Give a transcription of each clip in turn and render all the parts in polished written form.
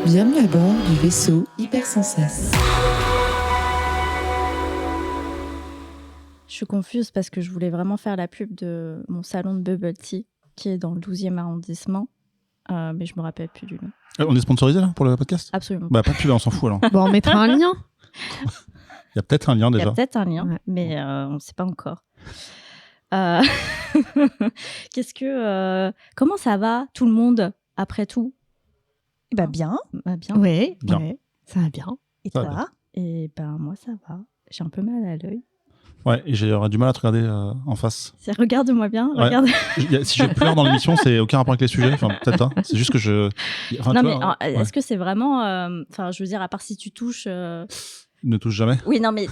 Bienvenue à bord du vaisseau Hypersensas. Je suis confuse parce que je voulais vraiment faire la pub de mon salon de Bubble Tea qui est dans le 12e arrondissement, mais je me rappelle plus du nom. On est sponsorisé là pour le podcast ? Absolument. Bah pas de pub, on s'en fout alors. Bon, on mettra un lien. Il y a peut-être un lien Il y déjà. a peut-être un lien, Ouais. mais on ne sait pas encore. Comment ça va tout le monde après tout? Bah bien. Bah, bien. Oui, Bien. ouais, ça va bien. Et Ça va toi? Et ben moi ça va. J'ai un peu mal à l'œil. Ouais, et j'aurais du mal à te regarder en face. Regarde-moi bien. Ouais. Regarde. Si je pleure dans l'émission, c'est aucun rapport avec les sujets. Enfin, peut-être pas. C'est juste que je. Enfin, Non tu mais vois, ouais. est-ce que c'est vraiment, enfin je veux dire à part si tu touches. Ne touche jamais. Oui non mais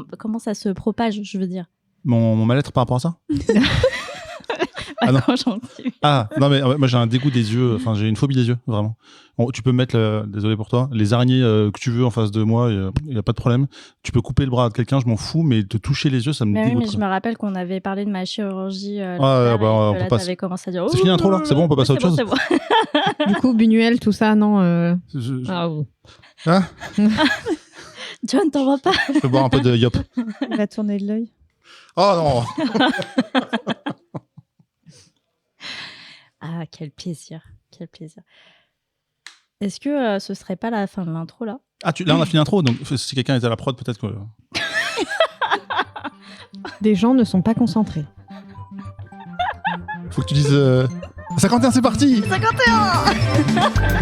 comment ça se propage, je veux dire. Mon mal-être par rapport à ça ? Ah non. Quand j'en suis. Ah, non, mais moi j'ai un dégoût des yeux. Enfin, j'ai une phobie des yeux, vraiment. Bon, tu peux mettre, désolé pour toi, les araignées que tu veux en face de moi, il n'y a pas de problème. Tu peux couper le bras de quelqu'un, je m'en fous, mais te toucher les yeux, ça me Mais oui, dégoûte. mais je me rappelle qu'on avait parlé de ma chirurgie. on peut passer. T'avais commencé à dire. C'est fini l'intro, là ? C'est bon, on peut passer à autre chose ? C'est bon. Du coup, Buñuel, tout ça, non Ah, Ah, John, t'en vas pas? je peux boire un peu de yop. Il va tourner de l'œil. Oh non. Ah, quel plaisir. Quel plaisir. Est-ce que ce serait pas la fin de l'intro là? Ah, là on a fini l'intro, donc si quelqu'un est à la prod, peut-être que. des gens ne sont pas concentrés. Faut que tu dises. 51, c'est parti! 51!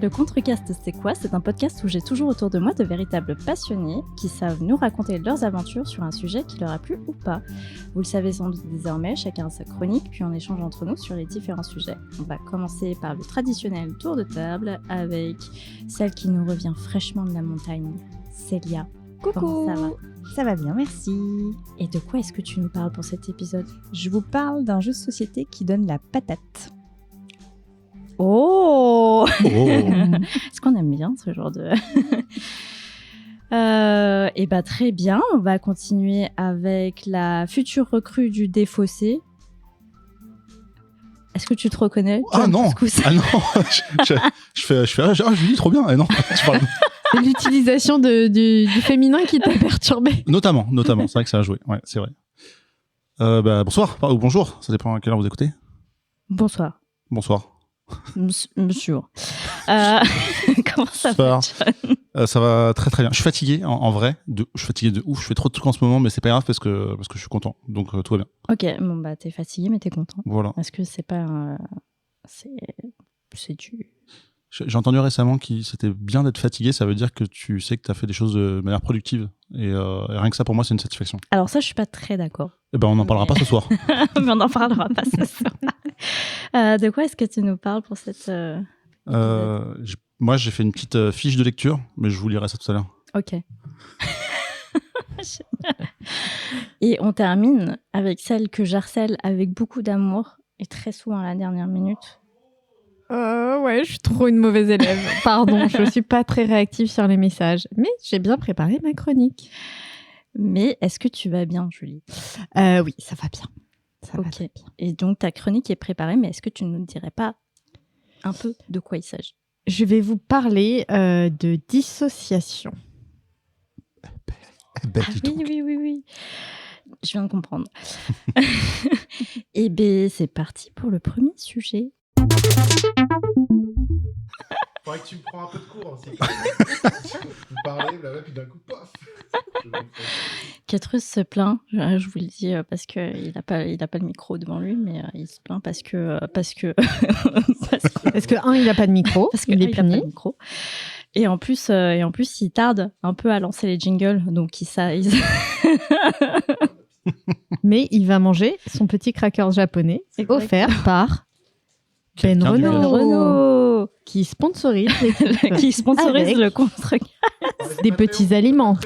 Le Contrecast, c'est quoi? C'est un podcast où j'ai toujours autour de moi de véritables passionnés qui savent nous raconter leurs aventures sur un sujet qui leur a plu ou pas. Vous le savez sans doute désormais, chacun a sa chronique, puis on échange entre nous sur les différents sujets. On va commencer par le traditionnel tour de table avec celle qui nous revient fraîchement de la montagne, Célia. Coucou. Comment ça va? Ça va bien, merci. Et de quoi est-ce que tu nous parles pour cet épisode? Je vous parle d'un jeu de société qui donne la patate. Oh! Oh. Est-ce qu'on aime bien ce genre de... Et bah très bien, on va continuer avec la future recrue du Défaussé. Est-ce que tu te reconnais? Ah John non! Couscous Ah non! je fais. Ah, Julie, trop bien! Ah non! Tu parles. C'est l'utilisation du féminin qui t'a perturbé. Notamment. C'est vrai que ça a joué. Ouais, c'est vrai. Bonsoir, ou bonjour, ça dépend à quelle heure vous écoutez. Bonsoir, Bonsoir. monsieur. Comment ça va, Bonsoir. John? Ça va très très bien. Je suis fatigué en vrai. Je suis fatigué de ouf. Je fais trop de trucs en ce moment, mais c'est pas grave parce que je suis content. Donc tout va bien. Ok, bon bah t'es fatigué mais t'es content. Voilà. Est-ce que c'est pas... C'est du... J'ai entendu récemment que c'était bien d'être fatigué. Ça veut dire que tu sais que tu as fait des choses de manière productive. Et rien que ça, pour moi, c'est une satisfaction. Alors ça, je suis pas très d'accord. Eh ben, on n'en parlera pas ce soir. Mais on n'en parlera pas ce soir. De quoi est-ce que tu nous parles pour cette... Moi, j'ai fait une petite fiche de lecture, mais je vous lirai ça tout à l'heure. Ok. Génial. Et on termine avec celle que j'harcèle avec beaucoup d'amour et très souvent à la dernière minute. Ouais, je suis trop une mauvaise élève. Pardon, je suis pas très réactive sur les messages. Mais j'ai bien préparé ma chronique. Mais est-ce que tu vas bien, Julie? Oui, ça va bien. Ça va Ok. très bien. Et donc, ta chronique est préparée, mais est-ce que tu ne nous dirais pas un peu de quoi il s'agit? Je vais vous parler de dissociation. Bête Ah du tout. oui. Je viens de comprendre. Et bien, c'est parti pour le premier sujet. Faudrait que tu me prends un peu de cours aussi. Vous parlez, puis d'un coup, paf. Ketrus se plaint, je vous le dis parce qu'il n'a pas le micro devant lui, mais il se plaint parce que Parce que, il n'a pas de micro, parce que il est il a pas puni. de micro. Et en plus, il tarde un peu à lancer les jingles, donc Mais il va manger son petit cracker japonais offert par Ben Quelqu'un du Renault, Renault qui sponsorise qui sponsorise Avec le contre. des petits aliments.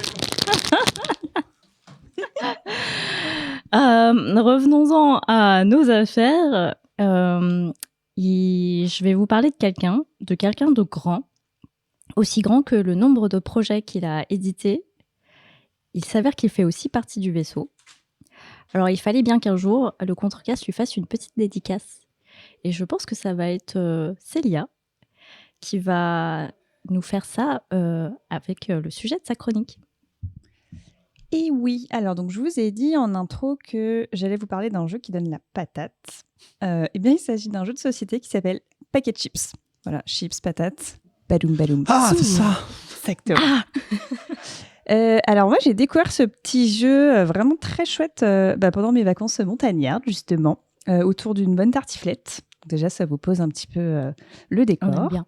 Revenons-en à nos affaires. Je vais vous parler de quelqu'un de grand, aussi grand que le nombre de projets qu'il a édités Il s'avère qu'il fait aussi partie du vaisseau. Alors, il fallait bien qu'un jour, le Contrecast lui fasse une petite dédicace. Et je pense que ça va être Célia qui va nous faire ça avec le sujet de sa chronique. Et oui, alors donc je vous ai dit en intro que j'allais vous parler d'un jeu qui donne la patate. Eh bien, il s'agit d'un jeu de société qui s'appelle Packet Chips. Voilà, chips, patates, baloum, baloum. Ah, c'est ça. Exactement. Alors moi, j'ai découvert ce petit jeu vraiment très chouette pendant mes vacances montagnardes, justement, autour d'une bonne tartiflette. Déjà, ça vous pose un petit peu le On décor. aime bien.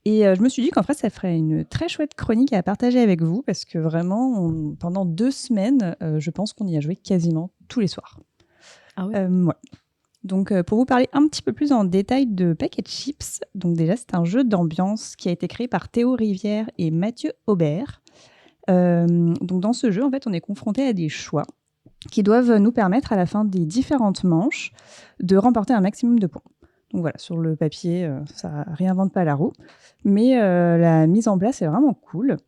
Et je me suis dit qu'en fait, ça ferait une très chouette chronique à partager avec vous parce que vraiment, pendant 2 semaines, je pense qu'on y a joué quasiment tous les soirs. Ah ouais. Ouais. Donc, pour vous parler un petit peu plus en détail de Packet Chips, donc déjà, c'est un jeu d'ambiance qui a été créé par Théo Rivière et Mathieu Aubert. Donc, dans ce jeu, en fait, on est confronté à des choix qui doivent nous permettre, à la fin des différentes manches, de remporter un maximum de points. Donc voilà, sur le papier, ça réinvente pas la roue. Mais la mise en place est vraiment cool.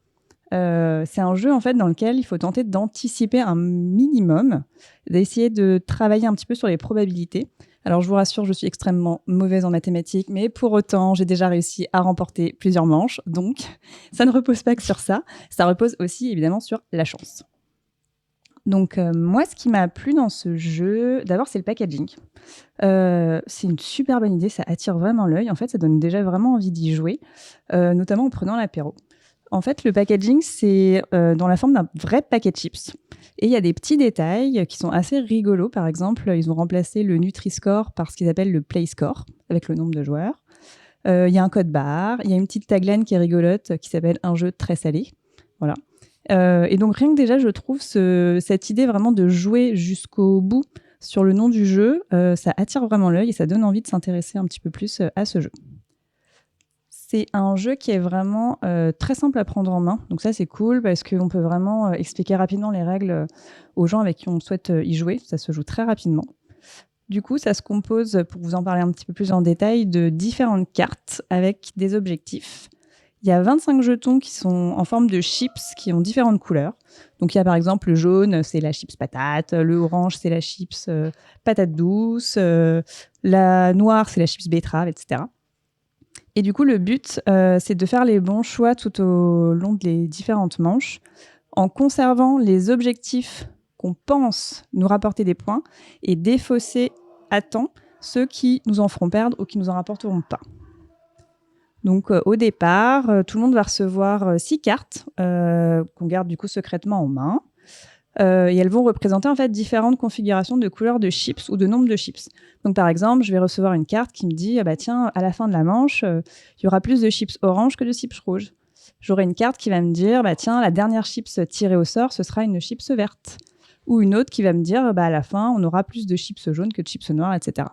C'est un jeu en fait dans lequel il faut tenter d'anticiper un minimum, d'essayer de travailler un petit peu sur les probabilités. Alors je vous rassure, je suis extrêmement mauvaise en mathématiques, mais pour autant, j'ai déjà réussi à remporter plusieurs manches. Donc ça ne repose pas que sur ça, ça repose aussi évidemment sur la chance. Donc moi, ce qui m'a plu dans ce jeu, d'abord c'est le packaging. C'est une super bonne idée, ça attire vraiment l'œil. En fait, ça donne déjà vraiment envie d'y jouer, notamment en prenant l'apéro. En fait, le packaging, c'est dans la forme d'un vrai paquet de chips. Et il y a des petits détails qui sont assez rigolos. Par exemple, ils ont remplacé le Nutri-Score par ce qu'ils appellent le Play Score, avec le nombre de joueurs. Il y a un code barre, il y a une petite tagline qui est rigolote, qui s'appelle « Un jeu très salé ». Voilà. Et donc, rien que déjà, je trouve cette idée vraiment de jouer jusqu'au bout sur le nom du jeu, ça attire vraiment l'œil et ça donne envie de s'intéresser un petit peu plus à ce jeu. C'est un jeu qui est vraiment très simple à prendre en main. Donc ça, c'est cool parce qu'on peut vraiment expliquer rapidement les règles aux gens avec qui on souhaite y jouer. Ça se joue très rapidement. Du coup, ça se compose, pour vous en parler un petit peu plus en détail, de différentes cartes avec des objectifs. Il y a 25 jetons qui sont en forme de chips qui ont différentes couleurs. Donc, il y a par exemple le jaune, c'est la chips patate. Le orange, c'est la chips patate douce. La noire, c'est la chips betterave, etc. Et du coup, le but, c'est de faire les bons choix tout au long des différentes manches en conservant les objectifs qu'on pense nous rapporter des points et défausser à temps ceux qui nous en feront perdre ou qui nous en rapporteront pas. Donc, au départ, tout le monde va recevoir 6 cartes qu'on garde du coup secrètement en main. Et elles vont représenter en fait différentes configurations de couleurs de chips ou de nombre de chips. Donc, par exemple, je vais recevoir une carte qui me dit ah bah tiens, à la fin de la manche, il y aura plus de chips orange que de chips rouges. J'aurai une carte qui va me dire bah tiens, la dernière chips tirée au sort, ce sera une chips verte. Ou une autre qui va me dire bah à la fin, on aura plus de chips jaunes que de chips noires, etc.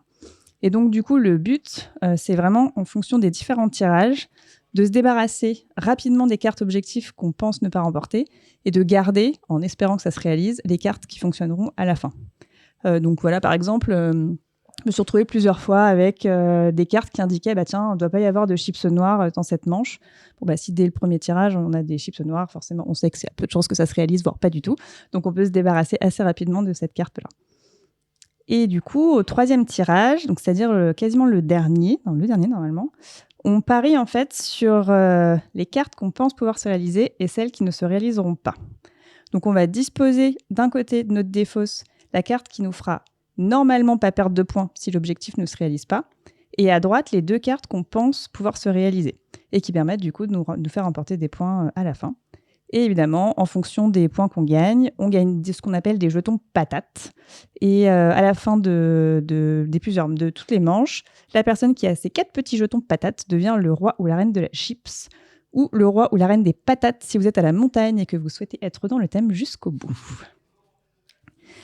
Et donc, du coup, le but, c'est vraiment, en fonction des différents tirages, de se débarrasser rapidement des cartes objectifs qu'on pense ne pas remporter et de garder, en espérant que ça se réalise, les cartes qui fonctionneront à la fin. Donc voilà, par exemple, je me suis retrouvée plusieurs fois avec des cartes qui indiquaient bah tiens, il ne doit pas y avoir de chips noirs dans cette manche. Bon, bah, si dès le premier tirage, on a des chips noirs, forcément, on sait que c'est à peu de chances que ça se réalise, voire pas du tout. Donc on peut se débarrasser assez rapidement de cette carte-là. Et du coup, au 3e tirage, donc c'est-à-dire quasiment le dernier normalement, on parie en fait sur les cartes qu'on pense pouvoir se réaliser et celles qui ne se réaliseront pas. Donc on va disposer d'un côté de notre défausse la carte qui nous fera normalement pas perdre de points si l'objectif ne se réalise pas, et à droite les 2 cartes qu'on pense pouvoir se réaliser et qui permettent du coup de nous faire remporter des points à la fin. Et évidemment, en fonction des points qu'on gagne, on gagne ce qu'on appelle des jetons patates. Et à la fin de toutes les manches, la personne qui a ces 4 petits jetons patates devient le roi ou la reine de la chips, ou le roi ou la reine des patates si vous êtes à la montagne et que vous souhaitez être dans le thème jusqu'au bout.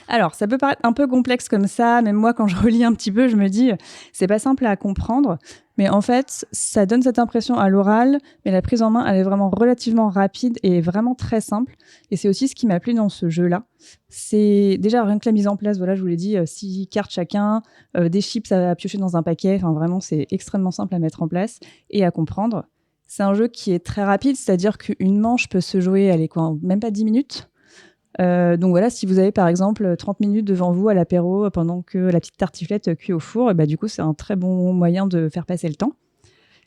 Alors, ça peut paraître un peu complexe comme ça, même moi, quand je relis un petit peu, je me dis, c'est pas simple à comprendre, mais en fait, ça donne cette impression à l'oral, mais la prise en main, elle est vraiment relativement rapide et vraiment très simple, et c'est aussi ce qui m'a plu dans ce jeu-là. C'est déjà rien que la mise en place, voilà, je vous l'ai dit, 6 cartes chacun, des chips à piocher dans un paquet, enfin vraiment, c'est extrêmement simple à mettre en place et à comprendre. C'est un jeu qui est très rapide, c'est-à-dire qu'une manche peut se jouer, même pas 10 minutes. Donc voilà, si vous avez par exemple 30 minutes devant vous à l'apéro pendant que la petite tartiflette cuit au four, et du coup c'est un très bon moyen de faire passer le temps.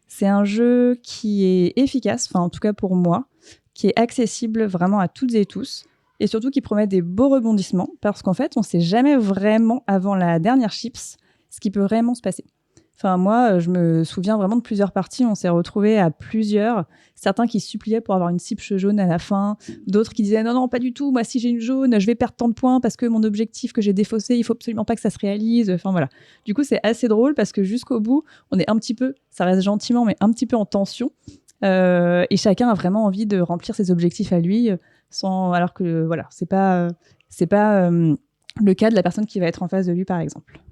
C'est un jeu qui est efficace, enfin en tout cas pour moi, qui est accessible vraiment à toutes et tous, et surtout qui promet des beaux rebondissements, parce qu'en fait on ne sait jamais vraiment avant la dernière chips ce qui peut vraiment se passer. Enfin, moi, je me souviens vraiment de plusieurs parties. On s'est retrouvés à plusieurs. Certains qui suppliaient pour avoir une cible jaune à la fin. D'autres qui disaient non, pas du tout. Moi, si j'ai une jaune, je vais perdre tant de points parce que mon objectif que j'ai défaussé, il faut absolument pas que ça se réalise. Enfin, voilà. Du coup, c'est assez drôle parce que jusqu'au bout, on est un petit peu, ça reste gentiment, mais un petit peu en tension. Et chacun a vraiment envie de remplir ses objectifs à lui, alors que, voilà, c'est pas le cas de la personne qui va être en face de lui, par exemple.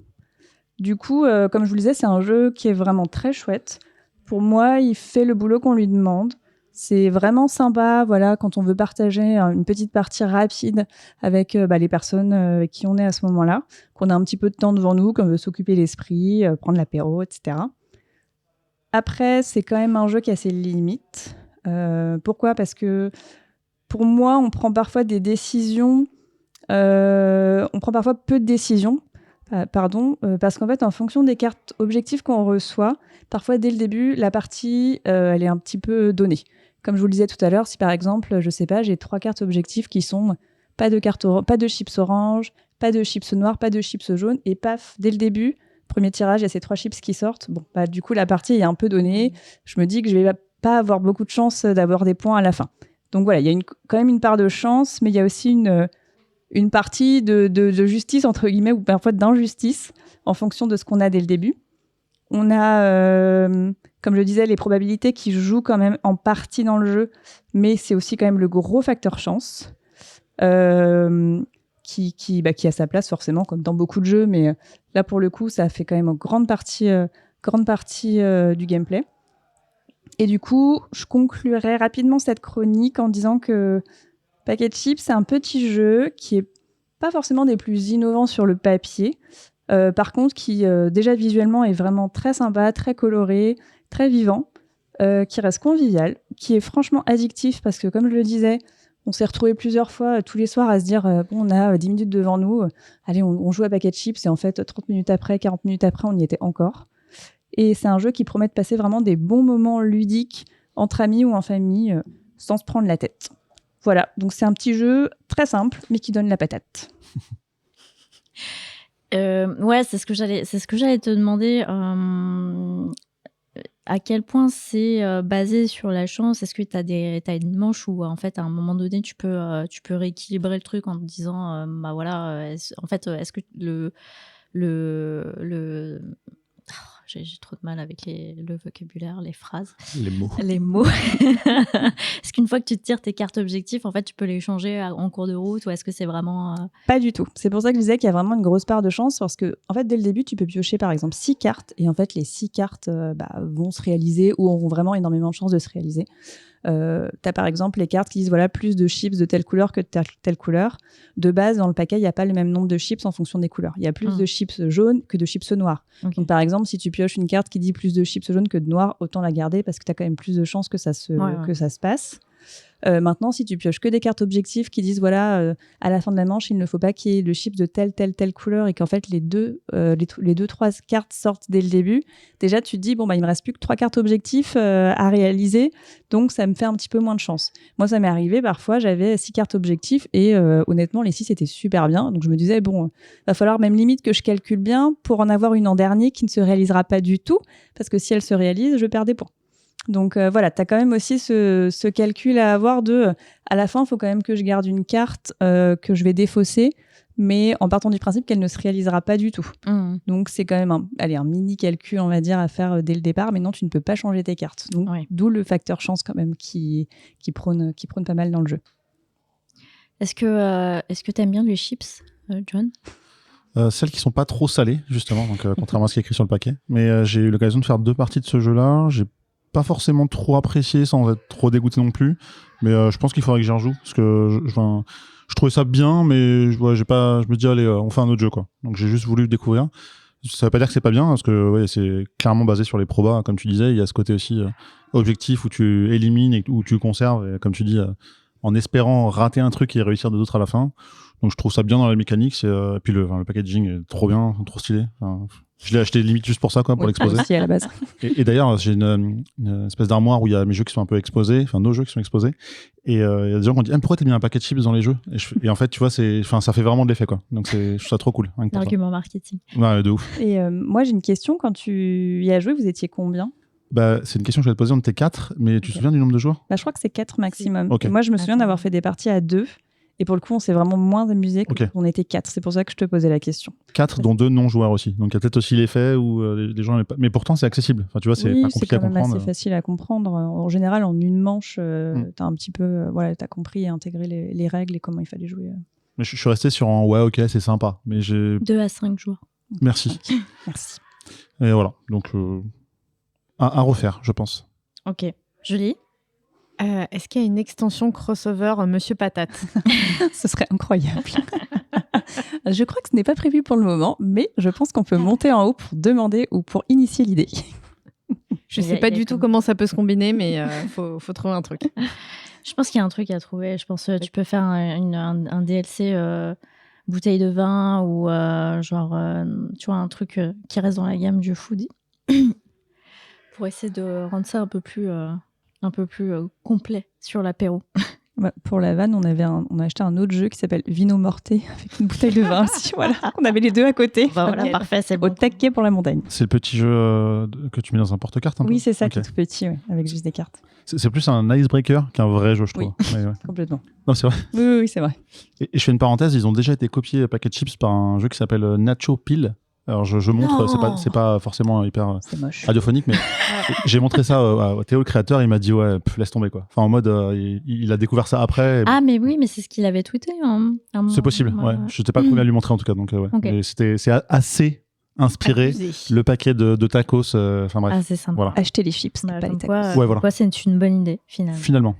Du coup, comme je vous le disais, c'est un jeu qui est vraiment très chouette. Pour moi, il fait le boulot qu'on lui demande. C'est vraiment sympa, voilà, quand on veut partager une petite partie rapide avec les personnes avec qui on est à ce moment-là, qu'on a un petit peu de temps devant nous, qu'on veut s'occuper l'esprit, prendre l'apéro, etc. Après, c'est quand même un jeu qui a ses limites. Pourquoi ? Parce que pour moi, on prend parfois des décisions, on prend parfois peu de décisions. Parce qu'en fait, en fonction des cartes objectifs qu'on reçoit, parfois dès le début, la partie, elle est un petit peu donnée. Comme je vous le disais tout à l'heure, si par exemple, je sais pas, j'ai 3 cartes objectifs qui sont pas de chips orange, pas de chips noir, pas de chips jaune, et paf, dès le début, premier tirage, il y a ces 3 chips qui sortent. Bon, du coup, la partie est un peu donnée. Je me dis que je vais pas avoir beaucoup de chance d'avoir des points à la fin. Donc voilà, il y a quand même une part de chance, mais il y a aussi une partie de justice, entre guillemets, ou parfois d'injustice, en fonction de ce qu'on a dès le début. On a, comme je disais, les probabilités qui jouent quand même en partie dans le jeu, mais c'est aussi quand même le gros facteur chance, qui a sa place forcément, comme dans beaucoup de jeux, mais là, pour le coup, ça fait quand même une grande partie du gameplay. Et du coup, je conclurai rapidement cette chronique en disant que Packet Chips, c'est un petit jeu qui est pas forcément des plus innovants sur le papier, par contre qui déjà visuellement est vraiment très sympa, très coloré, très vivant, qui reste convivial, qui est franchement addictif parce que comme je le disais, on s'est retrouvés plusieurs fois tous les soirs à se dire on a 10 minutes devant nous, allez on joue à Packet Chips et en fait 30 minutes après, 40 minutes après on y était encore. Et c'est un jeu qui promet de passer vraiment des bons moments ludiques entre amis ou en famille sans se prendre la tête. Voilà, donc c'est un petit jeu très simple, mais qui donne la patate. Ouais, c'est ce que j'allais te demander. À quel point c'est basé sur la chance ? Est-ce que t'as une manche où en fait à un moment donné tu peux rééquilibrer le truc en te disant est-ce que j'ai trop de mal avec le vocabulaire, les phrases. Les mots. Est-ce qu'une fois que tu tires tes cartes objectifs, en fait, tu peux les changer en cours de route ou est-ce que c'est vraiment... Pas du tout. C'est pour ça que je disais qu'il y a vraiment une grosse part de chance parce que, en fait, dès le début, tu peux piocher, par exemple, 6 cartes et en fait, les 6 cartes vont se réaliser ou auront vraiment énormément de chances de se réaliser. T'as par exemple les cartes qui disent voilà plus de chips de telle couleur que de telle couleur. De base, dans le paquet, il n'y a pas le même nombre de chips en fonction des couleurs. Il y a plus de chips jaunes que de chips noirs. Okay. Donc par exemple, si tu pioches une carte qui dit plus de chips jaunes que de noirs, autant la garder parce que tu as quand même plus de chances que ça se passe. Maintenant, si tu pioches que des cartes objectives qui disent voilà, à la fin de la manche, il ne faut pas qu'il y ait le chips de telle couleur et qu'en fait les deux, trois cartes sortent dès le début, déjà tu te dis bon il me reste plus que 3 cartes objectifs à réaliser, donc ça me fait un petit peu moins de chance. Moi, ça m'est arrivé parfois, j'avais 6 cartes objectifs et honnêtement les 6 étaient super bien, donc je me disais bon, va falloir même limite que je calcule bien pour en avoir une en dernier qui ne se réalisera pas du tout, parce que si elle se réalise, je perds des points. Donc voilà, tu as quand même aussi ce calcul à avoir à la fin, il faut quand même que je garde une carte que je vais défausser, mais en partant du principe qu'elle ne se réalisera pas du tout. Donc c'est quand même un mini calcul, on va dire, à faire dès le départ, mais non, tu ne peux pas changer tes cartes. Donc, d'où le facteur chance quand même qui prône pas mal dans le jeu. Est-ce que tu aimes bien les chips, John ? Celles qui sont pas trop salées, justement, donc contrairement à ce qui est écrit sur le paquet. Mais j'ai eu l'occasion de faire 2 parties de ce jeu-là. J'ai pas forcément trop apprécié sans être trop dégoûté non plus, mais je pense qu'il faudrait que j'y rejoue parce que je trouvais ça bien, mais je me dis allez on fait un autre jeu quoi. Donc j'ai juste voulu découvrir. Ça veut pas dire que c'est pas bien parce que c'est clairement basé sur les probas comme tu disais. Il y a ce côté aussi objectif où tu élimines et où tu conserves et comme tu dis en espérant rater un truc et réussir d'autres à la fin. Donc je trouve ça bien dans la mécanique. Puis le packaging est trop bien, trop stylé. Enfin, je l'ai acheté limite juste pour ça, quoi, pour l'exposer. Aussi à la base. Et d'ailleurs, j'ai une espèce d'armoire où il y a mes jeux qui sont un peu exposés, enfin nos jeux qui sont exposés. Et il y a des gens qui ont dit pourquoi t'as mis un paquet de chips dans les jeux et en fait, tu vois, ça fait vraiment de l'effet, quoi. Donc je trouve ça trop cool. Rien que pour ça. L'argument marketing. Ouais, de ouf. Et moi, j'ai une question. Quand tu y as joué, vous étiez combien? Bah, c'est une question que je vais te poser. On était 4, mais tu te souviens du nombre de joueurs? Je crois que c'est 4 maximum. Ok. Et moi, je me souviens Attends. d'avoir fait des parties à 2. Et pour le coup, on s'est vraiment moins amusé Ok. qu'on était 4. C'est pour ça que je te posais la question. 4, dont 2 non-joueurs aussi. Donc il y a peut-être aussi l'effet où les gens... Mais pourtant, c'est accessible. Enfin, tu vois, c'est Oui, pas c'est compliqué à quand même comprendre. assez facile à comprendre. En général, en une manche, t'as un petit peu, t'as compris et intégré les règles et comment il fallait jouer. Mais je suis resté sur un ouais, ok, c'est sympa. Mais j'ai... 2 à 5 joueurs. Merci. Merci. Et voilà. Donc, à refaire, je pense. Ok. Julie? Est-ce qu'il y a une extension crossover Monsieur Patate? Ce serait incroyable. Je crois que ce n'est pas prévu pour le moment, mais je pense qu'on peut monter en haut pour demander ou pour initier l'idée. Je Il y sais a- pas il y a du tout comme- comment ça peut se combiner, mais faut trouver un truc. Je pense qu'il y a un truc à trouver. Je pense que tu peux faire un DLC bouteille de vin ou tu vois, un truc qui reste dans la gamme du foodie pour essayer de rendre ça un peu plus complet sur l'apéro. Pour la vanne, on a acheté un autre jeu qui s'appelle Vino Morte avec une bouteille de vin aussi. Voilà, on avait les deux à côté. Voilà, Ok. parfait, c'est Au bon. taquet pour la montagne. C'est le petit jeu que tu mets dans un porte-carte un peu. Oui, c'est ça Ok. qui est tout petit, ouais, avec juste des cartes. C'est plus un icebreaker qu'un vrai jeu, je trouve. Oui. Ouais. Complètement. Non, c'est vrai. Oui, c'est vrai. Et je fais une parenthèse, ils ont déjà été copiés Packet Chips par un jeu qui s'appelle Nacho Peel. Alors je montre, Non. c'est pas forcément hyper C'est moche. radiophonique, mais j'ai montré ça à Théo, le créateur, il m'a dit ouais, laisse tomber quoi. Enfin en mode, il a découvert ça après. Ah, mais oui, mais c'est ce qu'il avait tweeté. C'est possible, ouais. Je n'étais pas cool à lui montrer en tout cas, donc ouais. Ok. Mais c'est assez inspiré, le paquet de tacos, enfin bref, Ah, c'est sympa. voilà. Acheter les chips, Bah, pas les comme tacos. quoi, Ouais, voilà. quoi, c'est une bonne idée, finalement. Finalement.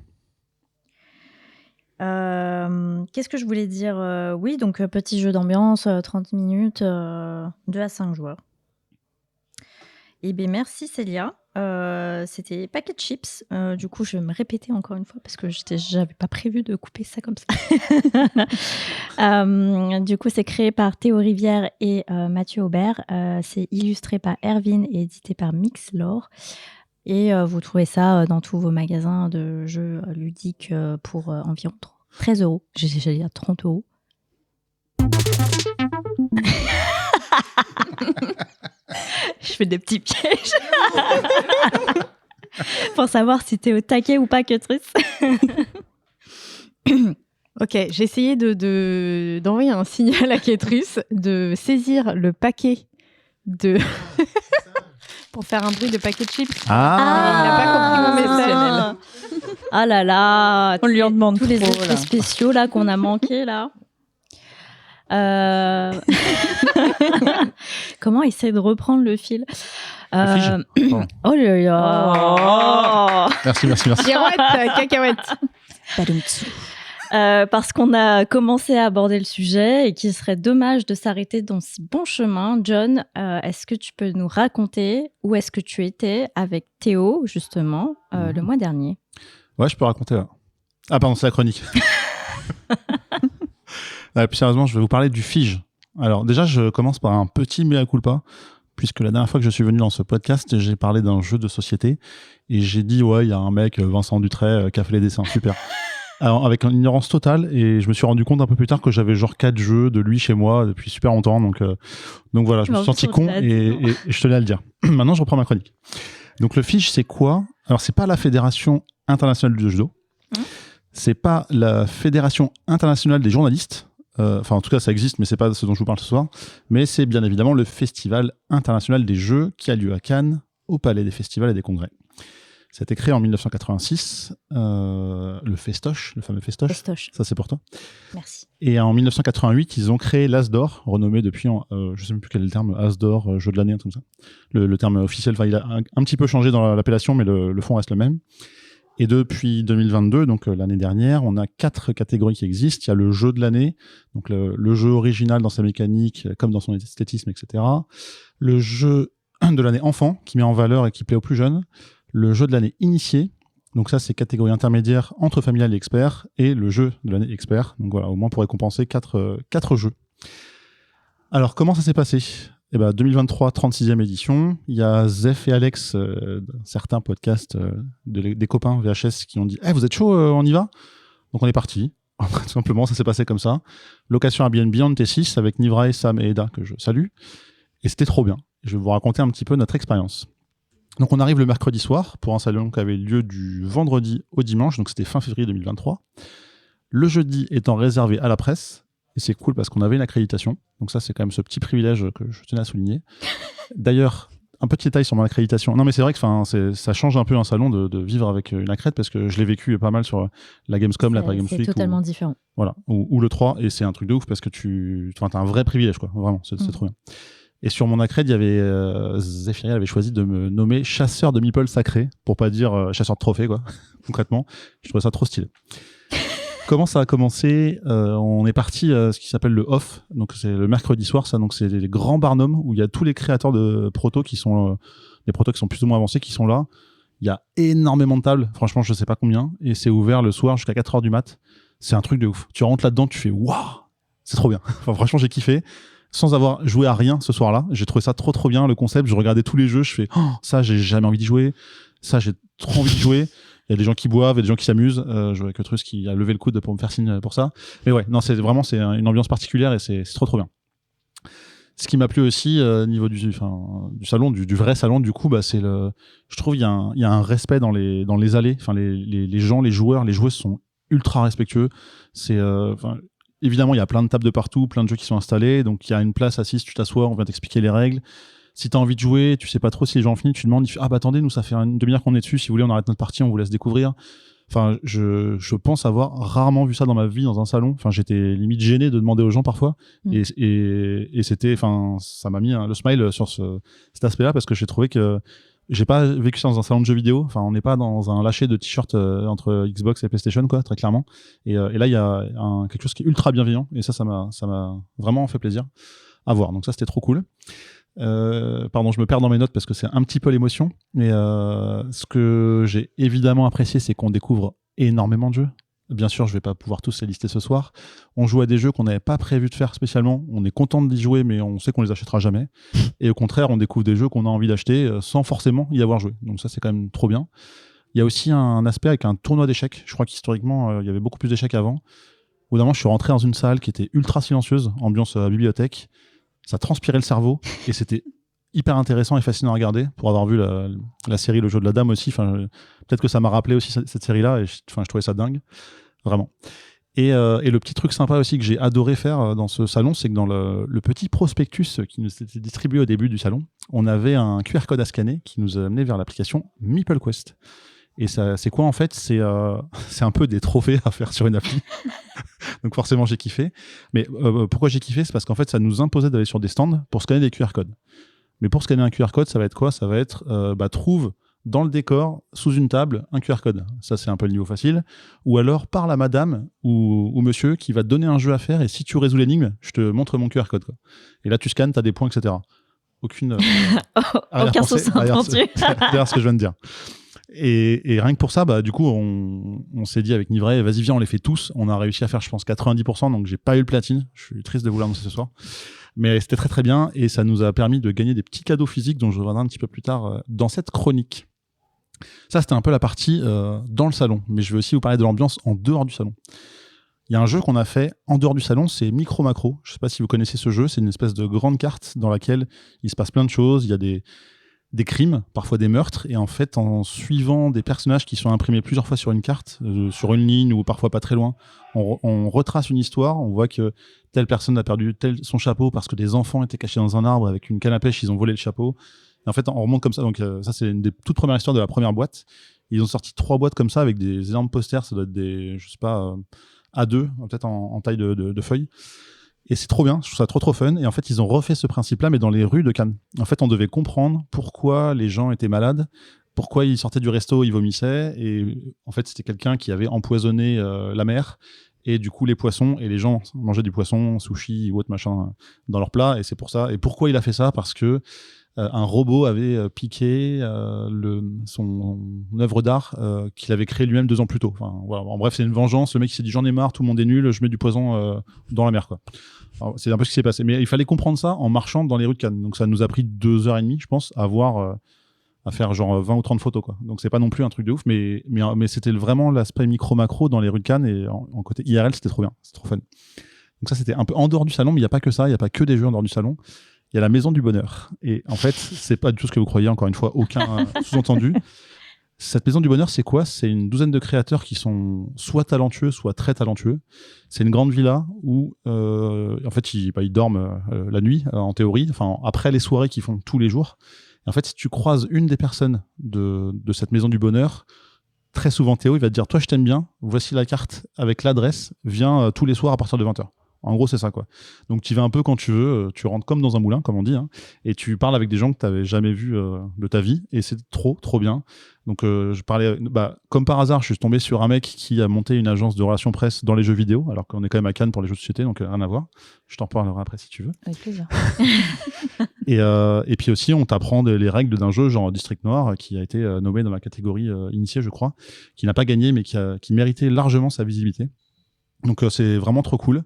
Qu'est-ce que je voulais dire? Oui, donc petit jeu d'ambiance, 30 minutes, 2 à 5 joueurs. Eh bien, merci Célia. C'était Packet Chips. Du coup, je vais me répéter encore une fois parce que j'avais pas prévu de couper ça comme ça. Du coup, c'est créé par Théo Rivière et Mathieu Aubert. C'est illustré par Erwin et édité par Mixlore. Et vous trouvez ça dans tous vos magasins de jeux ludiques pour environ 13 €. J'allais dire 30 €. Je fais des petits pièges. Pour savoir si t'es au taquet ou pas, Cutrice. Ok, j'ai essayé d'envoyer un signal à Kétrus de saisir le paquet de... pour faire un bruit de paquet de chips. Ah, il n'a pas compris mon message. Ah là là. On lui en demande tous les trop, effets là. spéciaux là qu'on a manqué là. Comment essayer de reprendre le fil? Le fige. Pardon. Oh là là. Merci. Girouette, cacahuète. Badum-tsou. Parce qu'on a commencé à aborder le sujet et qu'il serait dommage de s'arrêter dans ce bon chemin. John, est-ce que tu peux nous raconter où est-ce que tu étais avec Théo, justement, le mois dernier? Ouais, je peux raconter là. Ah pardon, c'est la chronique. Plus sérieusement, je vais vous parler du Fige. Alors déjà, je commence par un petit mea culpa, puisque la dernière fois que je suis venu dans ce podcast, j'ai parlé d'un jeu de société et j'ai dit ouais, il y a un mec, Vincent Dutray, qui a fait les dessins, super. Alors avec une ignorance totale, et je me suis rendu compte un peu plus tard que j'avais genre 4 jeux de lui chez moi depuis super longtemps, donc voilà, je me suis senti con et je tenais à le dire. Maintenant, je reprends ma chronique. Donc le Fige, c'est quoi? Alors c'est pas la Fédération internationale du judo, c'est pas la Fédération internationale des journalistes. Enfin, en tout cas, ça existe, mais c'est pas ce dont je vous parle ce soir. Mais c'est bien évidemment le Festival international des jeux qui a lieu à Cannes, au Palais des festivals et des congrès. Ça a été créé en 1986, le Festoche, le fameux Festoche. Festoche. Ça, c'est pour toi. Merci. Et en 1988, ils ont créé l'As d'Or, renommé depuis, je sais même plus quel est le terme, As d'Or, jeu de l'année, un truc comme ça. Le terme officiel, enfin, il a un petit peu changé dans l'appellation, mais le fond reste le même. Et depuis 2022, donc l'année dernière, on a 4 catégories qui existent. Il y a le jeu de l'année, donc le jeu original dans sa mécanique, comme dans son esthétisme, etc. Le jeu de l'année enfant, qui met en valeur et qui plaît aux plus jeunes. Le jeu de l'année initié, Donc ça, c'est catégorie intermédiaire entre familial et expert, et le jeu de l'année expert. Donc voilà, au moins pour récompenser 4 jeux. Alors, comment ça s'est passé ? 2023, 36e édition. Il y a Zef et Alex, certains podcasts des copains VHS qui ont dit « vous êtes chaud, on y va ?» Donc on est parti. Tout simplement, ça s'est passé comme ça. Location Airbnb en T6 avec Nivray, Sam et Eda, que je salue. Et c'était trop bien. Je vais vous raconter un petit peu notre expérience. Donc on arrive le mercredi soir pour un salon qui avait lieu du vendredi au dimanche, donc c'était fin février 2023. Le jeudi étant réservé à la presse, et c'est cool parce qu'on avait une accréditation, donc ça c'est quand même ce petit privilège que je tenais à souligner. D'ailleurs, un petit détail sur mon accréditation. Non mais c'est vrai que ça change un peu un salon de vivre avec une accrède, parce que je l'ai vécu pas mal sur la Gamescom, la Paris Games Week. C'est totalement différent. Voilà, ou le 3, et c'est un truc de ouf parce que t'as un vrai privilège, quoi. Vraiment, c'est trop bien. Et sur mon accred, il y avait Zephyriel avait choisi de me nommer chasseur de meeple sacré, pour pas dire chasseur de trophées, quoi. Concrètement, je trouvais ça trop stylé. Comment ça a commencé ? On est parti ce qui s'appelle le off, donc c'est le mercredi soir, ça. Donc c'est les grands barnums où il y a tous les créateurs de protos qui sont des protos qui sont plus ou moins avancés qui sont là. Il y a énormément de tables, franchement je sais pas combien, et c'est ouvert le soir jusqu'à 4h du mat. C'est un truc de ouf. Tu rentres là-dedans, tu fais waouh, c'est trop bien. Enfin, franchement j'ai kiffé. Sans avoir joué à rien ce soir-là, j'ai trouvé ça trop bien, le concept. Je regardais tous les jeux, je fais ça j'ai jamais envie d'y jouer, ça j'ai trop envie d'y jouer. Il y a des gens qui boivent et des gens qui s'amusent. Je vois que Trus qui a levé le coude pour me faire signe pour ça. Mais ouais, non, c'est une ambiance particulière et c'est trop bien. Ce qui m'a plu aussi au niveau du salon, du vrai salon, du coup, je trouve il y a un respect dans les allées. Enfin, les gens, les joueurs, les joueuses sont ultra respectueux. Évidemment, il y a plein de tables de partout, plein de jeux qui sont installés. Donc, il y a une place assise, tu t'assois, on vient t'expliquer les règles. Si t'as envie de jouer, tu sais pas trop si les gens ont fini, tu demandes, attendez, nous ça fait une demi-heure qu'on est dessus, si vous voulez on arrête notre partie, on vous laisse découvrir. Enfin, je pense avoir rarement vu ça dans ma vie dans un salon. Enfin, j'étais limite gêné de demander aux gens parfois, et c'était, ça m'a mis le smile sur cet aspect-là, parce que j'ai trouvé que j'ai pas vécu ça dans un salon de jeux vidéo. Enfin, on n'est pas dans un lâcher de t-shirt entre Xbox et PlayStation, quoi, très clairement. Et là, il y a quelque chose qui est ultra bienveillant, et ça m'a vraiment fait plaisir à voir. Donc ça, c'était trop cool. Pardon, je me perds dans mes notes parce que c'est un petit peu l'émotion, mais ce que j'ai évidemment apprécié, c'est qu'on découvre énormément de jeux. Bien sûr, je vais pas pouvoir tous les lister ce soir. On joue à des jeux qu'on n'avait pas prévu de faire spécialement. On est content d'y jouer, mais on sait qu'on les achètera jamais. Et au contraire, on découvre des jeux qu'on a envie d'acheter sans forcément y avoir joué. Donc ça, c'est quand même trop bien. Il y a aussi un aspect avec un tournoi d'échecs. Je crois qu'historiquement, il y avait beaucoup plus d'échecs avant. Au bout d'un moment, je suis rentré dans une salle qui était ultra silencieuse, ambiance bibliothèque. Ça transpirait le cerveau et c'était hyper intéressant et fascinant à regarder, pour avoir vu la série Le Jeu de la Dame aussi. Peut-être que ça m'a rappelé aussi cette série-là, et je trouvais ça dingue, vraiment. Et le petit truc sympa aussi que j'ai adoré faire dans ce salon, c'est que dans le petit prospectus qui nous était distribué au début du salon, on avait un QR code à scanner qui nous a amené vers l'application MeepleQuest. Et ça, c'est quoi en fait ? C'est un peu des trophées à faire sur une appli. Donc forcément j'ai kiffé. Mais pourquoi j'ai kiffé ? C'est parce qu'en fait ça nous imposait d'aller sur des stands pour scanner des QR codes. Mais pour scanner un QR code, ça va être quoi ? Ça va être trouve dans le décor, sous une table, un QR code. Ça c'est un peu le niveau facile. Ou alors parle à madame ou monsieur qui va te donner un jeu à faire, et si tu résous l'énigme, je te montre mon QR code, quoi. Et là tu scannes, t'as des points, etc. Aucun sauce inventé. Derrière ce que je viens de dire. Et rien que pour ça, du coup, on s'est dit avec Nivray, vas-y, viens, on les fait tous. On a réussi à faire, je pense, 90%, donc j'ai pas eu le platine. Je suis triste de vous l'annoncer ce soir. Mais c'était très très bien, et ça nous a permis de gagner des petits cadeaux physiques dont je reviendrai un petit peu plus tard dans cette chronique. Ça, c'était un peu la partie dans le salon, mais je vais aussi vous parler de l'ambiance en dehors du salon. Il y a un jeu qu'on a fait en dehors du salon, c'est Micro Macro. Je sais pas si vous connaissez ce jeu, c'est une espèce de grande carte dans laquelle il se passe plein de choses. Il y a des crimes, parfois des meurtres, et en fait, en suivant des personnages qui sont imprimés plusieurs fois sur une carte, sur une ligne ou parfois pas très loin, on retrace une histoire. On voit que telle personne a perdu son chapeau parce que des enfants étaient cachés dans un arbre avec une canne à pêche, ils ont volé le chapeau. Et en fait, on remonte comme ça. Donc ça, c'est une des toutes premières histoires de la première boîte. Ils ont sorti 3 boîtes comme ça avec des énormes posters. Ça doit être des, je sais pas, A2, peut-être en taille de feuilles. Et c'est trop bien, je trouve ça trop fun. Et en fait, ils ont refait ce principe-là, mais dans les rues de Cannes. En fait, on devait comprendre pourquoi les gens étaient malades, pourquoi ils sortaient du resto, ils vomissaient. Et en fait, c'était quelqu'un qui avait empoisonné la mer. Et du coup, les poissons et les gens mangeaient du poisson, sushi ou autre machin dans leur plat. Et c'est pour ça. Et pourquoi il a fait ça? Parce que un robot avait piqué son œuvre d'art qu'il avait créée lui-même 2 ans plus tôt. Enfin, voilà. En bref, c'est une vengeance. Le mec il s'est dit j'en ai marre, tout le monde est nul, je mets du poison dans la mer, quoi. Alors, c'est un peu ce qui s'est passé. Mais il fallait comprendre ça en marchant dans les rues de Cannes. Donc ça nous a pris 2h30, je pense, à faire genre 20 ou 30 photos, quoi. Donc c'est pas non plus un truc de ouf, mais c'était vraiment l'aspect micro-macro dans les rues de Cannes, et en côté IRL, c'était trop bien, c'était trop fun. Donc ça, c'était un peu en dehors du salon, mais il n'y a pas que ça, il n'y a pas que des jeux en dehors du salon. Il y a la Maison du Bonheur. Et en fait, c'est pas du tout ce que vous croyez, encore une fois, aucun sous-entendu. Cette Maison du Bonheur, c'est quoi? C'est une douzaine de créateurs qui sont soit talentueux, soit très talentueux. C'est une grande villa où, en fait, ils dorment la nuit, en théorie, enfin, après les soirées qu'ils font tous les jours. Et en fait, si tu croises une des personnes de cette Maison du Bonheur, très souvent Théo, il va te dire, toi, je t'aime bien, voici la carte avec l'adresse, viens tous les soirs à partir de 20h. En gros, c'est ça, quoi. Donc, tu y vas un peu quand tu veux, tu rentres comme dans un moulin, comme on dit, hein, et tu parles avec des gens que tu n'avais jamais vus de ta vie, et c'est trop, trop bien. Donc, je parlais, comme par hasard, je suis tombé sur un mec qui a monté une agence de relations presse dans les jeux vidéo, alors qu'on est quand même à Cannes pour les jeux de société, donc rien à voir. Je t'en parlerai après si tu veux. Avec plaisir. Et puis aussi, on t'apprend les règles d'un jeu genre District Noir, qui a été nommé dans la catégorie initiée, je crois, qui n'a pas gagné, mais qui méritait largement sa visibilité. Donc, c'est vraiment trop cool.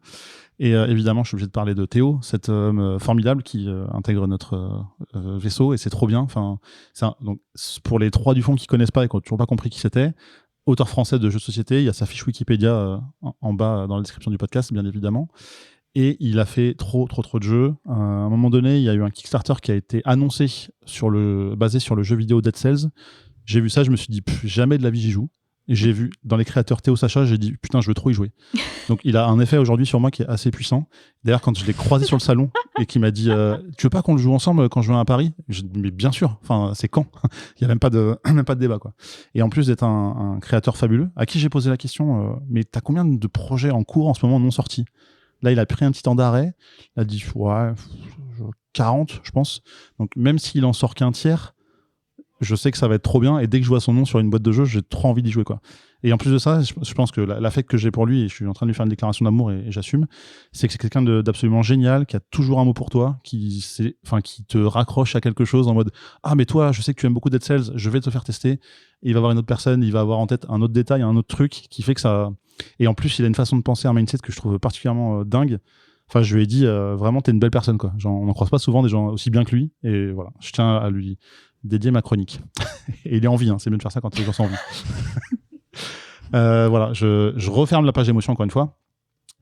Et évidemment, je suis obligé de parler de Théo, cet homme formidable qui intègre notre vaisseau, et c'est trop bien. Enfin, donc, pour les 3 du fond qui connaissent pas et qui n'ont toujours pas compris qui c'était, auteur français de jeux de société, il y a sa fiche Wikipédia en bas dans la description du podcast, bien évidemment. Et il a fait trop de jeux. À un moment donné, il y a eu un Kickstarter qui a été annoncé basé sur le jeu vidéo Dead Cells. J'ai vu ça, je me suis dit, jamais de la vie j'y joue. Et j'ai vu dans les créateurs Théo Sacha, j'ai dit putain, je veux trop y jouer. Donc il a un effet aujourd'hui sur moi qui est assez puissant. D'ailleurs, quand je l'ai croisé sur le salon et qu'il m'a dit tu veux pas qu'on le joue ensemble quand je viens à Paris? Je dis mais bien sûr. Enfin, c'est quand? Il y a même pas de débat, quoi. Et en plus d'être un créateur fabuleux, à qui j'ai posé la question mais t'as combien de projets en cours en ce moment non sortis? Là, il a pris un petit temps d'arrêt. Il a dit 40, je pense. Donc même s'il en sort qu'un tiers, je sais que ça va être trop bien, et dès que je vois son nom sur une boîte de jeu, j'ai trop envie d'y jouer, quoi. Et en plus de ça, je pense que l'affect que j'ai pour lui, et je suis en train de lui faire une déclaration d'amour, et j'assume, c'est que c'est quelqu'un d'absolument génial, qui a toujours un mot pour toi, qui te raccroche à quelque chose en mode ah mais toi, je sais que tu aimes beaucoup Dead Cells, je vais te faire tester. Et il va voir une autre personne, il va avoir en tête un autre détail, un autre truc qui fait que ça. Et en plus, il a une façon de penser, un mindset que je trouve particulièrement dingue. Enfin, je lui ai dit vraiment, t'es une belle personne, quoi. Genre, on n'en croise pas souvent des gens aussi bien que lui, et voilà, je tiens à lui dédier ma chronique. Et il est en vie, hein. C'est mieux de faire ça quand les gens sont en vie. Voilà, je referme la page émotion encore une fois,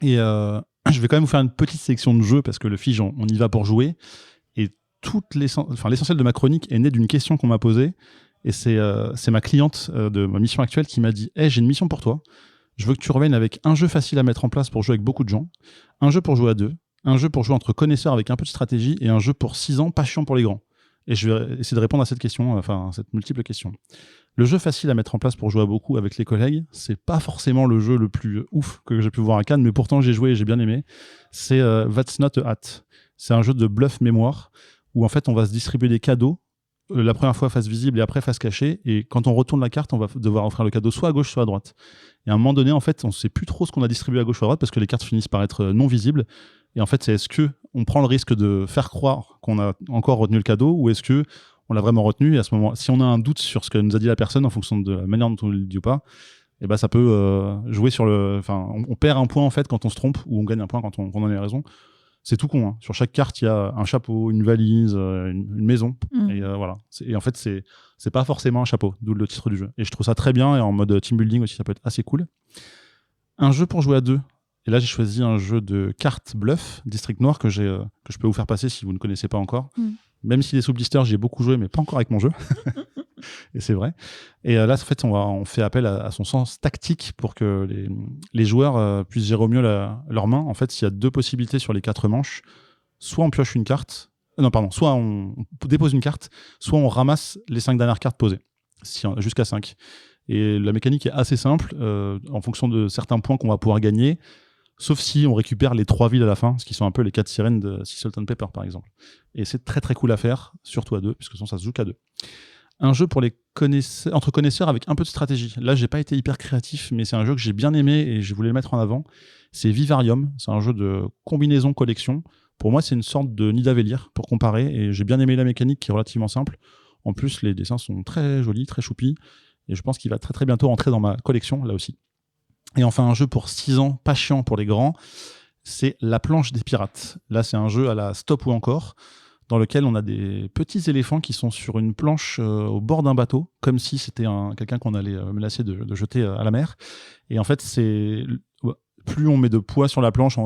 et je vais quand même vous faire une petite sélection de jeux, parce que le Fige, on y va pour jouer, et l'essentiel de ma chronique est né d'une question qu'on m'a posée, et c'est ma cliente de ma mission actuelle qui m'a dit hey, j'ai une mission pour toi, je veux que tu reviennes avec un jeu facile à mettre en place pour jouer avec beaucoup de gens, un jeu pour jouer à 2, un jeu pour jouer entre connaisseurs avec un peu de stratégie, et un jeu pour 6 ans pas chiant pour les grands. Et je vais essayer de répondre à cette question, enfin cette multiple question. Le jeu facile à mettre en place pour jouer à beaucoup avec les collègues, c'est pas forcément le jeu le plus ouf que j'ai pu voir à Cannes, mais pourtant j'ai joué et j'ai bien aimé. C'est That's Not a Hat. C'est un jeu de bluff mémoire où en fait on va se distribuer des cadeaux, la première fois face visible et après face cachée, et quand on retourne la carte, on va devoir offrir le cadeau soit à gauche soit à droite. Et à un moment donné, en fait, on sait plus trop ce qu'on a distribué à gauche ou à droite parce que les cartes finissent par être non visibles. Et en fait, c'est est-ce que on prend le risque de faire croire qu'on a encore retenu le cadeau, ou est-ce que on l'a vraiment retenu, et à ce moment, si on a un doute sur ce que nous a dit la personne en fonction de la manière dont on le dit ou pas, et ben ça peut jouer sur on perd un point en fait quand on se trompe, ou on gagne un point quand on en a raison. C'est tout con, hein. Sur chaque carte, il y a un chapeau, une valise, une maison. Et voilà. Et en fait, c'est pas forcément un chapeau, d'où le titre du jeu. Et je trouve ça très bien, et en mode team building aussi, ça peut être assez cool. Un jeu pour jouer à 2. Et là, j'ai choisi un jeu de cartes bluff, District Noir, que je peux vous faire passer si vous ne connaissez pas encore. Même s'il est sous blister, j'y ai beaucoup joué, mais pas encore avec mon jeu. Et c'est vrai. Et là, en fait, on fait appel à son sens tactique pour que les joueurs puissent gérer au mieux leur main. En fait, il y a 2 possibilités sur les 4 manches. Soit on pioche une carte, soit on dépose une carte, soit on ramasse les 5 dernières cartes posées, jusqu'à 5. Et la mécanique est assez simple, en fonction de certains points qu'on va pouvoir gagner, sauf si on récupère les 3 villes à la fin, ce qui sont un peu les 4 sirènes de Sea Salt and Pepper, par exemple. Et c'est très très cool à faire, surtout à 2, puisque sinon ça se joue qu'à 2. Un jeu pour les entre connaisseurs avec un peu de stratégie. Là, j'ai pas été hyper créatif, mais c'est un jeu que j'ai bien aimé et je voulais le mettre en avant. C'est Vivarium. C'est un jeu de combinaison collection. Pour moi, c'est une sorte de Nidavellir pour comparer et j'ai bien aimé la mécanique qui est relativement simple. En plus, les dessins sont très jolis, très choupis et je pense qu'il va très très bientôt rentrer dans ma collection, là aussi. Et enfin, un jeu pour 6 ans, pas chiant pour les grands, c'est La planche des pirates. Là, c'est un jeu à la Stop ou encore, dans lequel on a des petits éléphants qui sont sur une planche au bord d'un bateau, comme si c'était quelqu'un qu'on allait menacer de jeter à la mer. Et en fait, plus on met de poids sur la planche,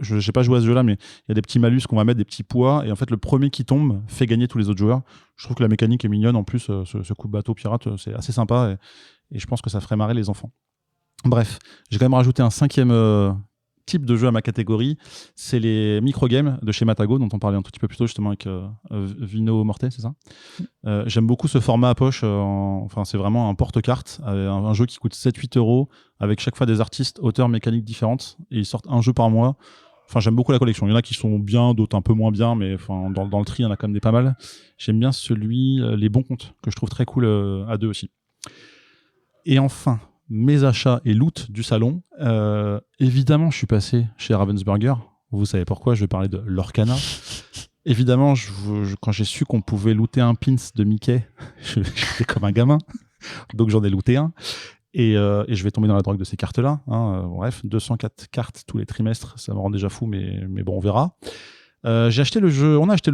je n'ai pas joué à ce jeu-là, mais il y a des petits malus qu'on va mettre, des petits poids, et en fait, le premier qui tombe fait gagner tous les autres joueurs. Je trouve que la mécanique est mignonne. En plus, ce coup de bateau pirate, c'est assez sympa, et je pense que ça ferait marrer les enfants. Bref, j'ai quand même rajouté un 5e type de jeu à ma catégorie, c'est les microgames de chez Matago, dont on parlait un tout petit peu plus tôt justement avec Vino Morte, c'est ça. J'aime beaucoup ce format à poche, c'est vraiment un porte-carte, un jeu qui coûte 7-8 euros, avec chaque fois des artistes, auteurs, mécaniques différentes, et ils sortent un jeu par mois. J'aime beaucoup la collection. Il y en a qui sont bien, d'autres un peu moins bien, mais dans le tri, il y en a quand même des pas mal. J'aime bien celui Les Bons Comptes, que je trouve très cool à 2 aussi. Et enfin, mes achats et loot du salon. Évidemment, je suis passé chez Ravensburger. Vous savez pourquoi, je vais parler de Lorcana. Évidemment, quand j'ai su qu'on pouvait looter un pins de Mickey, j'étais comme un gamin. Donc j'en ai looté un. Et je vais tomber dans la drogue de ces cartes-là. Bref, 204 cartes tous les trimestres, ça me rend déjà fou, mais bon, on verra. On a acheté le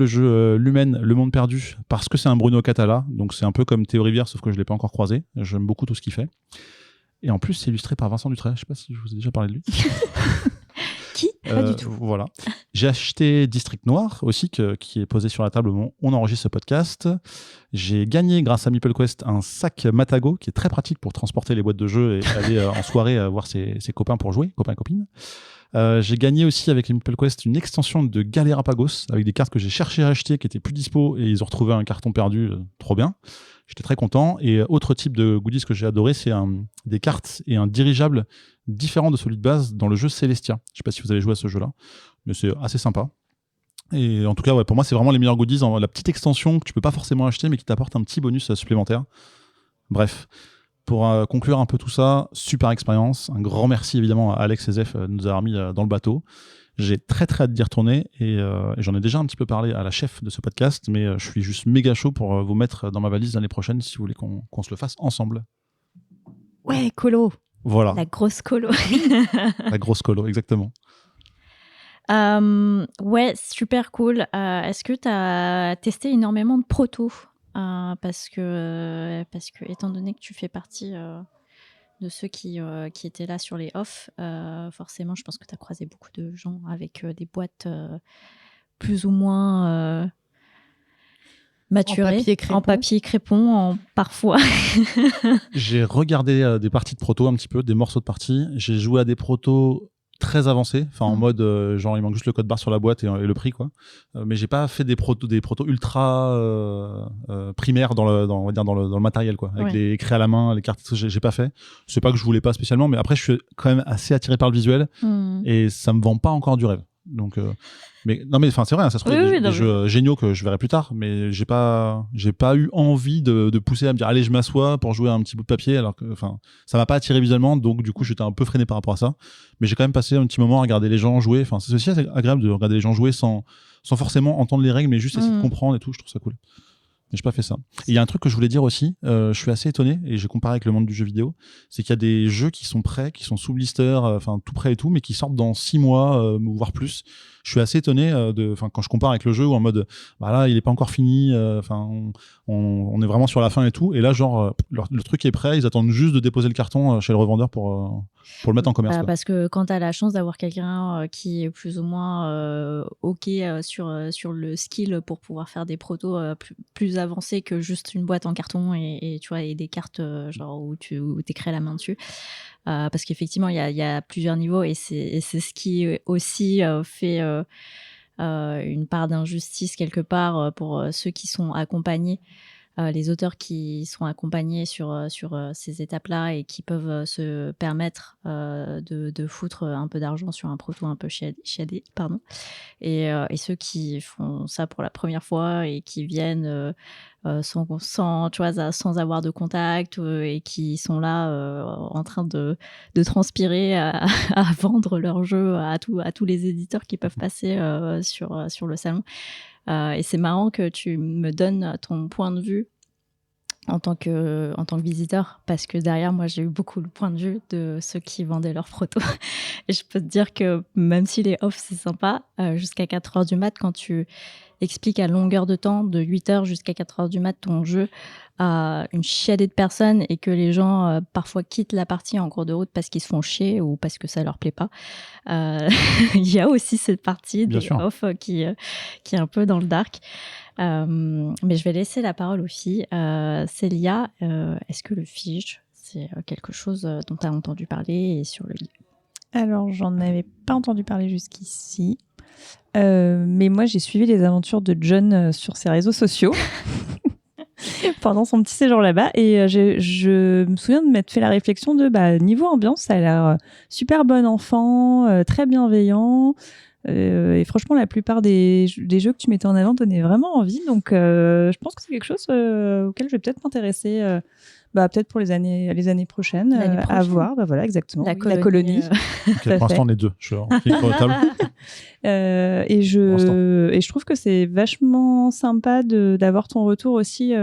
jeu Lumen, Le Monde Perdu, parce que c'est un Bruno Catala. Donc c'est un peu comme Théo Rivière, sauf que je ne l'ai pas encore croisé. J'aime beaucoup tout ce qu'il fait. Et en plus, c'est illustré par Vincent Dutray. Je ne sais pas si je vous ai déjà parlé de lui. Qui ? Pas du tout. Voilà. J'ai acheté District Noir aussi, qui est posé sur la table au moment où on enregistre ce podcast. J'ai gagné, grâce à MeepleQuest, un sac Matago qui est très pratique pour transporter les boîtes de jeux et aller en soirée voir ses copains pour jouer, copains et copines. J'ai gagné aussi avec MeepleQuest une extension de Galerapagos avec des cartes que j'ai cherché à acheter qui étaient plus dispo et ils ont retrouvé un carton perdu, trop bien. J'étais très content. Et autre type de goodies que j'ai adoré, c'est des cartes et un dirigeable différent de celui de base dans le jeu Celestia. Je ne sais pas si vous avez joué à ce jeu-là, mais c'est assez sympa. Et en tout cas, pour moi, c'est vraiment les meilleurs goodies. La petite extension que tu ne peux pas forcément acheter, mais qui t'apporte un petit bonus supplémentaire. Bref, pour conclure un peu tout ça, super expérience. Un grand merci évidemment à Alex et Zef de nous avoir mis dans le bateau. J'ai très très hâte d'y retourner et j'en ai déjà un petit peu parlé à la chef de ce podcast, mais je suis juste méga chaud pour vous mettre dans ma valise l'année prochaine si vous voulez qu'on se le fasse ensemble. Ouais, colo. Voilà. La grosse colo. La grosse colo, exactement. Ouais, super cool. Est-ce que tu as testé énormément de protos parce que étant donné que tu fais partie de ceux qui étaient là sur les off, forcément, je pense que tu as croisé beaucoup de gens avec des boîtes plus ou moins maturées, en papier crépon, parfois. J'ai regardé des parties de proto un petit peu, des morceaux de parties. J'ai joué à des protos très avancés, en mode genre il manque juste le code barre sur la boîte et le prix, quoi. Mais j'ai pas fait des protos ultra primaires dans le matériel, quoi, avec les écrits à la main, les cartes. J'ai pas fait. C'est pas que je voulais pas spécialement, mais après je suis quand même assez attiré par le visuel et ça me vend pas encore du rêve. Donc mais c'est vrai, ça se trouve des jeux géniaux que je verrai plus tard, mais j'ai pas eu envie de pousser à me dire allez, je m'assois pour jouer à un petit bout de papier, alors que ça m'a pas attiré visuellement, donc du coup j'étais un peu freiné par rapport à ça. Mais j'ai quand même passé un petit moment à regarder les gens jouer. C'est aussi assez agréable de regarder les gens jouer sans forcément entendre les règles, mais juste essayer de comprendre et tout. Je trouve ça cool. Mais j'ai pas fait ça. Et il y a un truc que je voulais dire aussi, je suis assez étonné, et j'ai comparé avec le monde du jeu vidéo, c'est qu'il y a des jeux qui sont prêts, qui sont sous blister, tout prêts et tout, mais qui sortent dans 6 mois, voire plus. Je suis assez étonné quand je compare avec le jeu où en mode, là, il est pas encore fini, on est vraiment sur la fin et tout, et là, genre, le truc est prêt, ils attendent juste de déposer le carton chez le revendeur pour le mettre en commerce. Parce que quand tu as la chance d'avoir quelqu'un qui est plus ou moins OK sur le skill pour pouvoir faire des protos plus avancés que juste une boîte en carton et tu vois, et des cartes genre où tu écris à la main dessus. Parce qu'effectivement, il y a plusieurs niveaux et c'est ce qui aussi fait une part d'injustice quelque part pour ceux qui sont accompagnés. Les auteurs qui sont accompagnés sur ces étapes-là et qui peuvent se permettre de foutre un peu d'argent sur un proto un peu chiadé, pardon. Et ceux qui font ça pour la première fois et qui viennent sans, tu vois, sans avoir de contact et qui sont là en train de transpirer à vendre leur jeu à tous les éditeurs qui peuvent passer sur le salon. Et c'est marrant que tu me donnes ton point de vue en tant que visiteur, parce que derrière moi j'ai eu beaucoup le point de vue de ceux qui vendaient leurs protos. Et je peux te dire que même si les off c'est sympa, jusqu'à 4h du mat, quand tu expliques à longueur de temps, de 8h jusqu'à 4h du mat, ton jeu à une chiadée de personnes et que les gens parfois quittent la partie en cours de route parce qu'ils se font chier ou parce que ça leur plaît pas, il y a aussi cette partie Bien des sûr. off qui est un peu dans le dark. Mais je vais laisser la parole aux filles. Célia, est-ce que le fige, c'est quelque chose dont tu as entendu parler et sur le livre? Alors, j'en avais pas entendu parler jusqu'ici. Mais moi, j'ai suivi les aventures de John sur ses réseaux sociaux pendant son petit séjour là-bas. Et je me souviens de m'être fait la réflexion de niveau ambiance, ça a l'air super bon enfant, très bienveillant. Et franchement, la plupart des jeux que tu mettais en avant donnaient vraiment envie. Donc, je pense que c'est quelque chose auquel je vais peut-être m'intéresser. Peut-être pour les années prochaines, L'année à prochaine. voir. Voilà, exactement. La Oui, colonie. Ok, Tout à pour l'instant, fait. on est deux. Je suis en clic sur la table. Et je trouve que c'est vachement sympa d'avoir ton retour aussi,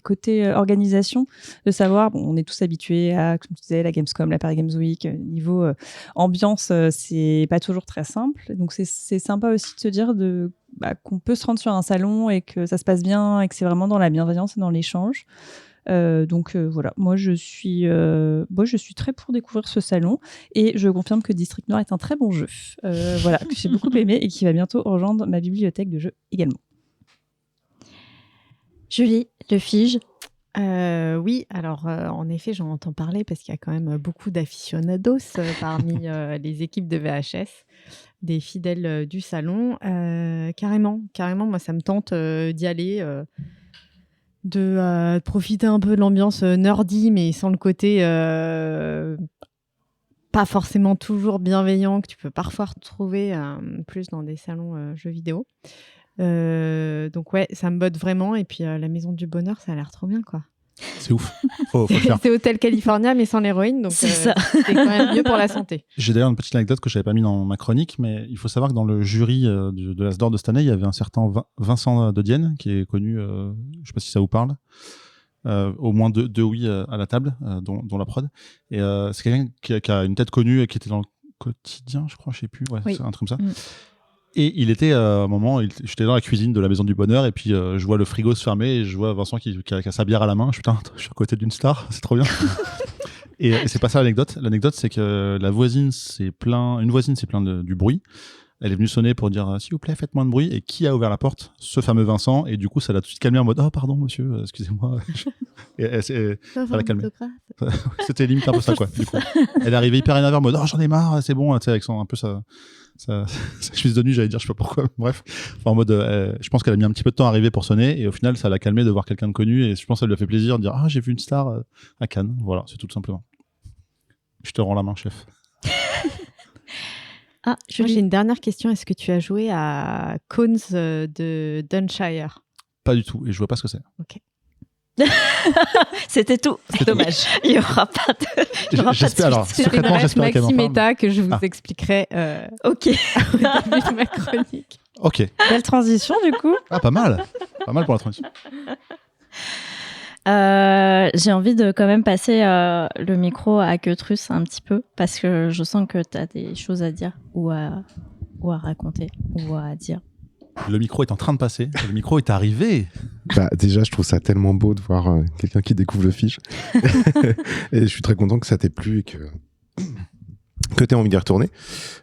côté organisation, de savoir, on est tous habitués à, comme tu disais, la Gamescom, la Paris Games Week, niveau ambiance, c'est pas toujours très simple. Donc c'est sympa aussi de se dire qu'on peut se rendre sur un salon et que ça se passe bien et que c'est vraiment dans la bienveillance et dans l'échange. Donc voilà, moi je suis très pour découvrir ce salon et je confirme que District Noir est un très bon jeu, que j'ai beaucoup aimé et qui va bientôt rejoindre ma bibliothèque de jeux également. Julie, le fige. Oui, alors en effet, j'en entends parler parce qu'il y a quand même beaucoup d'aficionados parmi les équipes de VHS, des fidèles du salon. Carrément, moi ça me tente d'y aller. De profiter un peu de l'ambiance nerdy, mais sans le côté pas forcément toujours bienveillant que tu peux parfois retrouver plus dans des salons jeux vidéo. Donc ouais, ça me botte vraiment. Et puis la Maison du Bonheur, ça a l'air trop bien, quoi. C'est ouf. Faut le faire. C'est Hôtel California, mais sans l'héroïne, donc C'est ça. c'est quand même mieux pour la santé. J'ai d'ailleurs une petite anecdote que je n'avais pas mis dans ma chronique, mais il faut savoir que dans le jury de l'As d'Or de cette année, il y avait un certain Vincent de Dienne, qui est connu, je ne sais pas si ça vous parle, au moins deux oui à la table, dont la prod. Et c'est quelqu'un qui a une tête connue et qui était dans le quotidien, je crois, je ne sais plus, Oui. c'est un truc comme ça. Mm. Et il était à un moment, j'étais dans la cuisine de la Maison du Bonheur, et puis je vois le frigo se fermer, et je vois Vincent qui a sa bière à la main. Je suis à côté d'une star, c'est trop bien. Et c'est pas ça l'anecdote. L'anecdote, c'est que une voisine s'est plaint du bruit. Elle est venue sonner pour dire s'il vous plaît, faites moins de bruit. Et qui a ouvert la porte? Ce fameux Vincent. Et du coup, ça l'a tout de suite calmé en mode oh, pardon, monsieur, excusez-moi. Et ça l'a calmé. C'était limite un peu ça, quoi. Du coup, elle est arrivée hyper énervée en mode oh, j'en ai marre, c'est bon, tu sais, avec un peu sa chemise de nuit, j'allais dire, je sais pas pourquoi. Bref, enfin, en mode, je pense qu'elle a mis un petit peu de temps à arriver pour sonner. Et au final, ça l'a calmé de voir quelqu'un de connu. Et je pense que ça lui a fait plaisir de dire ah, j'ai vu une star à Cannes. Voilà, c'est tout simplement. Je te rends la main, chef. Moi, j'ai une dernière question. Est-ce que tu as joué à Cones de Dunshire? Pas du tout, et je vois pas ce que c'est. Ok. C'était tout. C'était Dommage. Il n'y aura pas de. J'espère alors. C'est une Secrètement, ref j'espère qu'elle m'en maxi parle. méta que je vous Ah. expliquerai Ok. au début de ma chronique. Ok. Belle transition du coup. Ah, pas mal. Pas mal pour la transition. J'ai envie de quand même passer le micro à Queutrus un petit peu parce que je sens que tu as des choses à dire ou à raconter ou à dire. Le micro est en train de passer. Le micro est arrivé. Déjà, je trouve ça tellement beau de voir quelqu'un qui découvre le fiche. Et je suis très content que ça t'ait plu et que t'aies envie d'y retourner.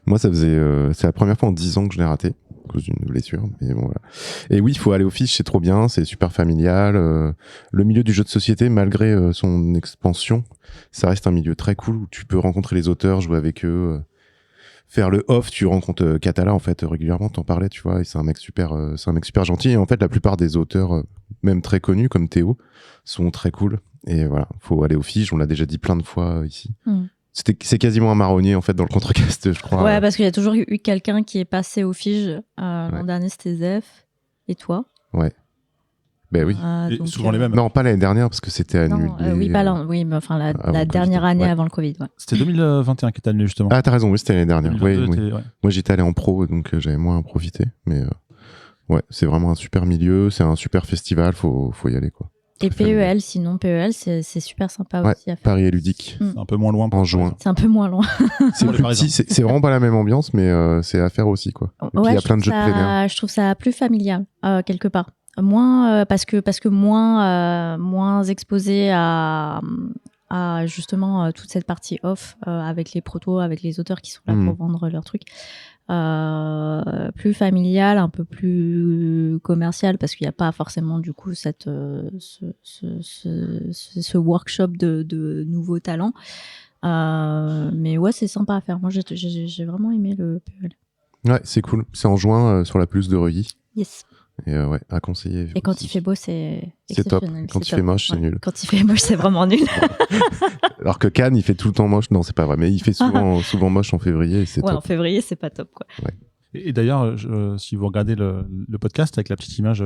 Moi, c'est la première fois en 10 ans que je l'ai raté à cause d'une blessure. Mais bon, voilà. Et oui, il faut aller au fiche, c'est trop bien, c'est super familial. Le milieu du jeu de société, malgré son expansion, ça reste un milieu très cool où tu peux rencontrer les auteurs, jouer avec eux. Faire le off, tu rencontres Catala en fait régulièrement, t'en parlais, tu vois, et c'est un mec super gentil. Et en fait, la plupart des auteurs, même très connus comme Théo, sont très cool. Et voilà, faut aller au fiche. On l'a déjà dit plein de fois ici. C'est quasiment un marronnier en fait dans le contrecast, je crois. Ouais, parce qu'il y a toujours eu quelqu'un qui est passé au fige. L'an dernier, c'était Zef. Et toi? Ouais. Ben oui. Et Donc, souvent les mêmes. Non, pas l'année dernière parce que c'était annulé. oui, oui, mais enfin la avant le dernière Covid, année ouais. avant le Covid. Ouais. C'était 2021 qui était annulé justement. Ah, t'as raison, oui, c'était l'année dernière. 2022 Oui. était- ouais. Moi, j'étais allé en pro, donc j'avais moins profité. Mais ouais, c'est vraiment un super milieu, c'est un super festival, faut y aller, quoi. Et Très familial. PEL, sinon PEL, c'est super sympa Ouais, aussi à faire. Paris est ludique, C'est un peu moins loin. en juin. C'est un peu moins loin. C'est Pour les plus Parisiens. petit, c'est vraiment pas la même ambiance, mais c'est à faire aussi, quoi. Et puis, il y a plein de jeux de plein air. Je trouve ça plus familial, quelque part. Moins, parce que moins exposé à justement toute cette partie off, avec les protos, avec les auteurs qui sont là pour vendre leurs trucs. Plus familial, un peu plus commercial, parce qu'il n'y a pas forcément du coup ce workshop de nouveaux talents. Mais ouais, c'est sympa à faire. Moi, j'ai vraiment aimé le PEL. Ouais, c'est cool. C'est en juin sur la pelouse de Reuilly. Yes. Et ouais, à conseiller. Et quand aussi. il fait beau, c'est C'est top. exceptionnel. Quand C'est il fait moche, c'est Ouais. nul. Quand il fait moche, c'est vraiment nul. Alors que Cannes, il fait tout le temps moche. Non, c'est pas vrai, mais il fait souvent moche en février et c'est Ouais, en top. février, c'est pas top, quoi. Et d'ailleurs, si vous regardez le podcast avec la petite image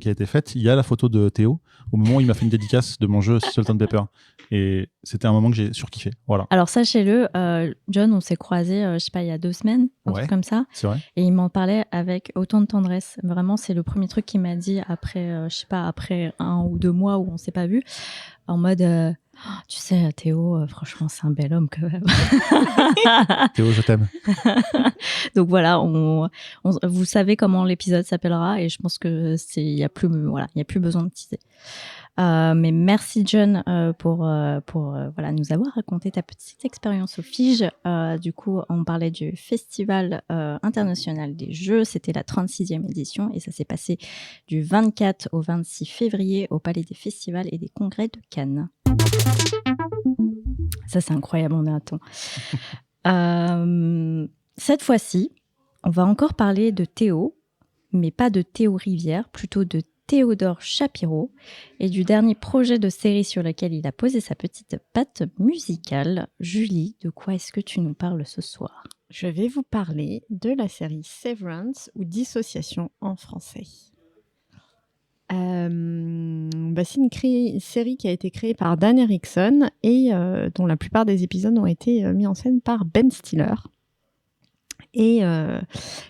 qui a été faite, il y a la photo de Théo au moment où il m'a fait une dédicace de mon jeu Salt and Pepper. Et c'était un moment que j'ai surkiffé. Voilà, Alors, sachez-le, John, on s'est croisés, je sais pas, il y a 2 semaines, un Ouais. truc comme ça. c'est vrai. Et il m'en parlait avec autant de tendresse. Vraiment, c'est le premier truc qu'il m'a dit après, je sais pas, après 1 ou 2 mois où on s'est pas vu. En mode, oh, tu sais, Théo, franchement, c'est un bel homme quand même. Théo, je t'aime. Donc voilà, vous savez comment l'épisode s'appellera et je pense que il y a plus besoin de teaser. Mais merci John pour voilà, nous avoir raconté ta petite expérience au Fige. Du coup, on parlait du Festival international des jeux. C'était la 36e édition et ça s'est passé du 24 au 26 février au Palais des Festivals et des Congrès de Cannes. Ça, c'est incroyable, on est à temps. Cette fois-ci, on va encore parler de Théo, mais pas de Théo Rivière, plutôt de Théodore Shapiro et du dernier projet de série sur lequel il a posé sa petite patte musicale. Julie, de quoi est-ce que tu nous parles ce soir ? Je vais vous parler de la série Severance ou Dissociation en français. C'est une série qui a été créée par Dan Erickson et dont la plupart des épisodes ont été mis en scène par Ben Stiller. Et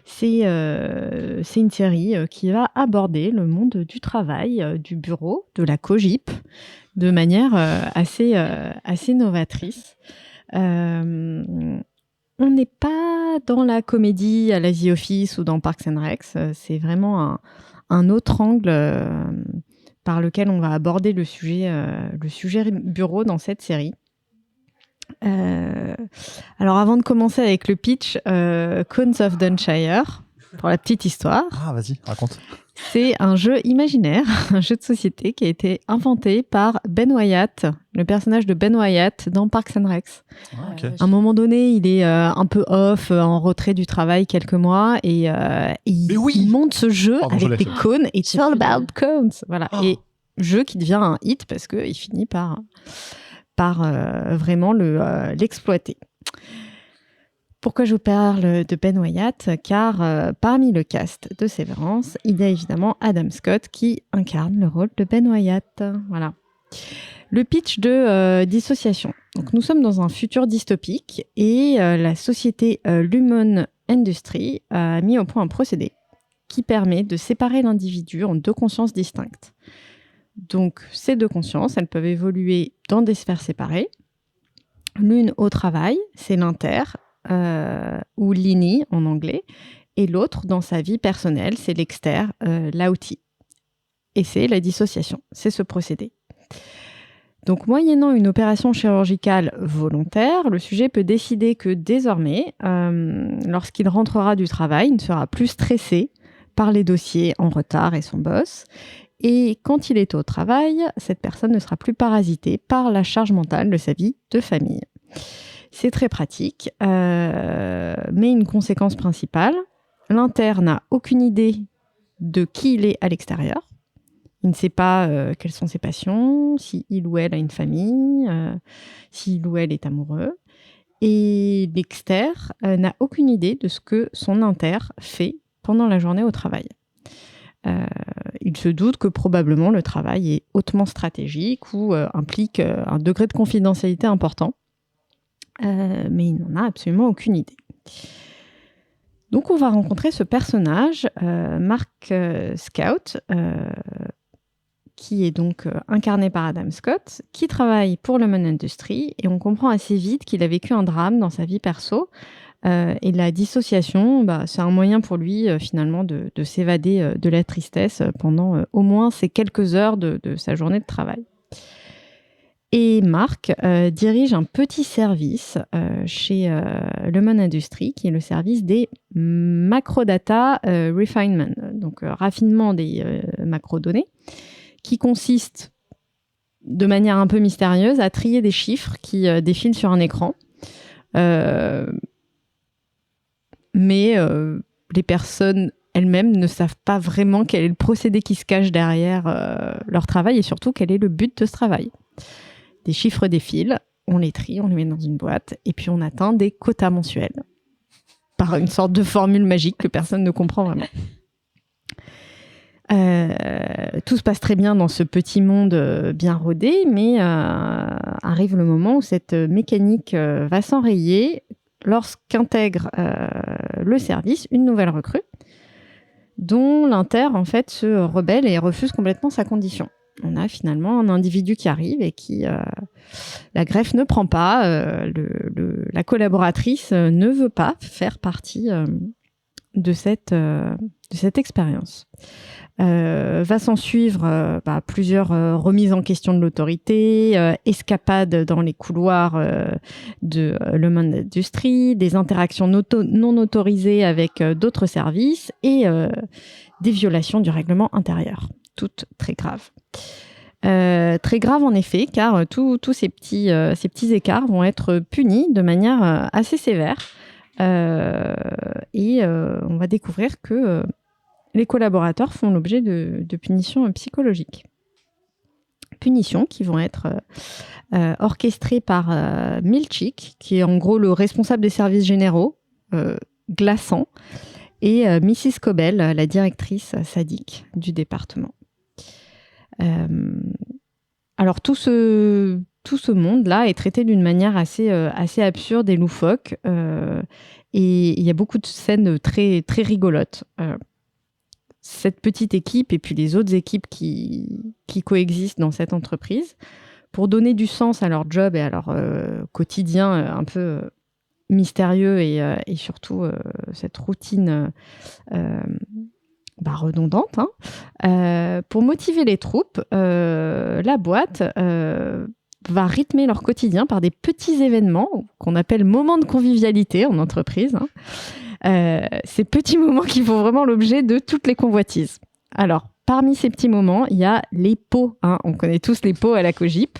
c'est une série qui va aborder le monde du travail, du bureau, de la cogip, de manière assez novatrice. On n'est pas dans la comédie à la The Office ou dans Parks and Rec, c'est vraiment un autre angle par lequel on va aborder le sujet bureau dans cette série. Alors avant de commencer avec le pitch, Cones of Dunshire, pour la petite histoire, Ah, vas-y, raconte. c'est un jeu imaginaire, un jeu de société qui a été inventé par Ben Wyatt, le personnage de Ben Wyatt dans Parks and Rec. Ah, ok. À un moment donné, il est un peu off, en retrait du travail quelques mois, et il monte ce jeu Pardon, je avec l'ai. des cônes. It's all about cones. Voilà. Oh. Et jeu qui devient un hit parce qu'il finit par vraiment l'exploiter. Pourquoi je vous parle de Ben Wyatt ? Car parmi le cast de Severance, il y a évidemment Adam Scott qui incarne le rôle de Ben Wyatt. Voilà. Le pitch de Dissociation. Donc, nous sommes dans un futur dystopique et la société Lumon Industries a mis au point un procédé qui permet de séparer l'individu en 2 consciences distinctes. Donc, ces 2 consciences, elles peuvent évoluer dans des sphères séparées. L'une au travail, c'est l'inter, ou l'ini en anglais, et l'autre dans sa vie personnelle, c'est l'exter, l'outi. Et c'est la dissociation, c'est ce procédé. Donc, moyennant une opération chirurgicale volontaire, le sujet peut décider que désormais, lorsqu'il rentrera du travail, il ne sera plus stressé par les dossiers en retard et son boss. Et quand il est au travail, cette personne ne sera plus parasitée par la charge mentale de sa vie de famille. C'est très pratique, mais une conséquence principale, l'inter n'a aucune idée de qui il est à l'extérieur. Il ne sait pas quelles sont ses passions, si il ou elle a une famille, si il ou elle est amoureux. Et l'exter n'a aucune idée de ce que son inter fait pendant la journée au travail. Il se doute que probablement le travail est hautement stratégique ou implique un degré de confidentialité important, mais il n'en a absolument aucune idée. Donc on va rencontrer ce personnage, Mark Scout, qui est donc incarné par Adam Scott, qui travaille pour Lemon Industries, et on comprend assez vite qu'il a vécu un drame dans sa vie perso. Et la dissociation, c'est un moyen pour lui finalement de s'évader de la tristesse pendant au moins ces quelques heures de sa journée de travail. Et Mark dirige un petit service chez Lemon Industries, qui est le service des macrodata refinement, donc raffinement des macrodonnées, qui consiste de manière un peu mystérieuse à trier des chiffres qui défilent sur un écran. Mais les personnes elles-mêmes ne savent pas vraiment quel est le procédé qui se cache derrière leur travail et surtout quel est le but de ce travail. Des chiffres défilent, on les trie, on les met dans une boîte et puis on atteint des quotas mensuels par une sorte de formule magique que personne ne comprend vraiment. Tout se passe très bien dans ce petit monde bien rodé, mais arrive le moment où cette mécanique va s'enrayer lorsqu'intègre le service une nouvelle recrue dont l'inter en fait se rebelle et refuse complètement sa condition. On a finalement un individu qui arrive et qui la greffe ne prend pas, la collaboratrice ne veut pas faire partie de cette expérience. Va s'en suivre plusieurs remises en question de l'autorité, escapades dans les couloirs de Lemon Industries, des interactions non autorisées avec d'autres services et des violations du règlement intérieur. Toutes très graves. Très graves en effet, car tous ces petits écarts vont être punis de manière assez sévère. Et on va découvrir que les collaborateurs font l'objet de punitions psychologiques. Punitions qui vont être orchestrées par Milchick, qui est en gros le responsable des services généraux, glaçant, et Mrs. Cobell, la directrice sadique du département. Alors tout ce monde-là est traité d'une manière assez absurde et loufoque, et il y a beaucoup de scènes très, très rigolotes. Cette petite équipe et puis les autres équipes qui coexistent dans cette entreprise, pour donner du sens à leur job et à leur quotidien un peu mystérieux et surtout cette routine redondante. Pour motiver les troupes, la boîte va rythmer leur quotidien par des petits événements qu'on appelle moments de convivialité en entreprise. Ces petits moments qui font vraiment l'objet de toutes les convoitises. Alors, parmi ces petits moments, il y a les pots. On connaît tous les pots à la Cogip.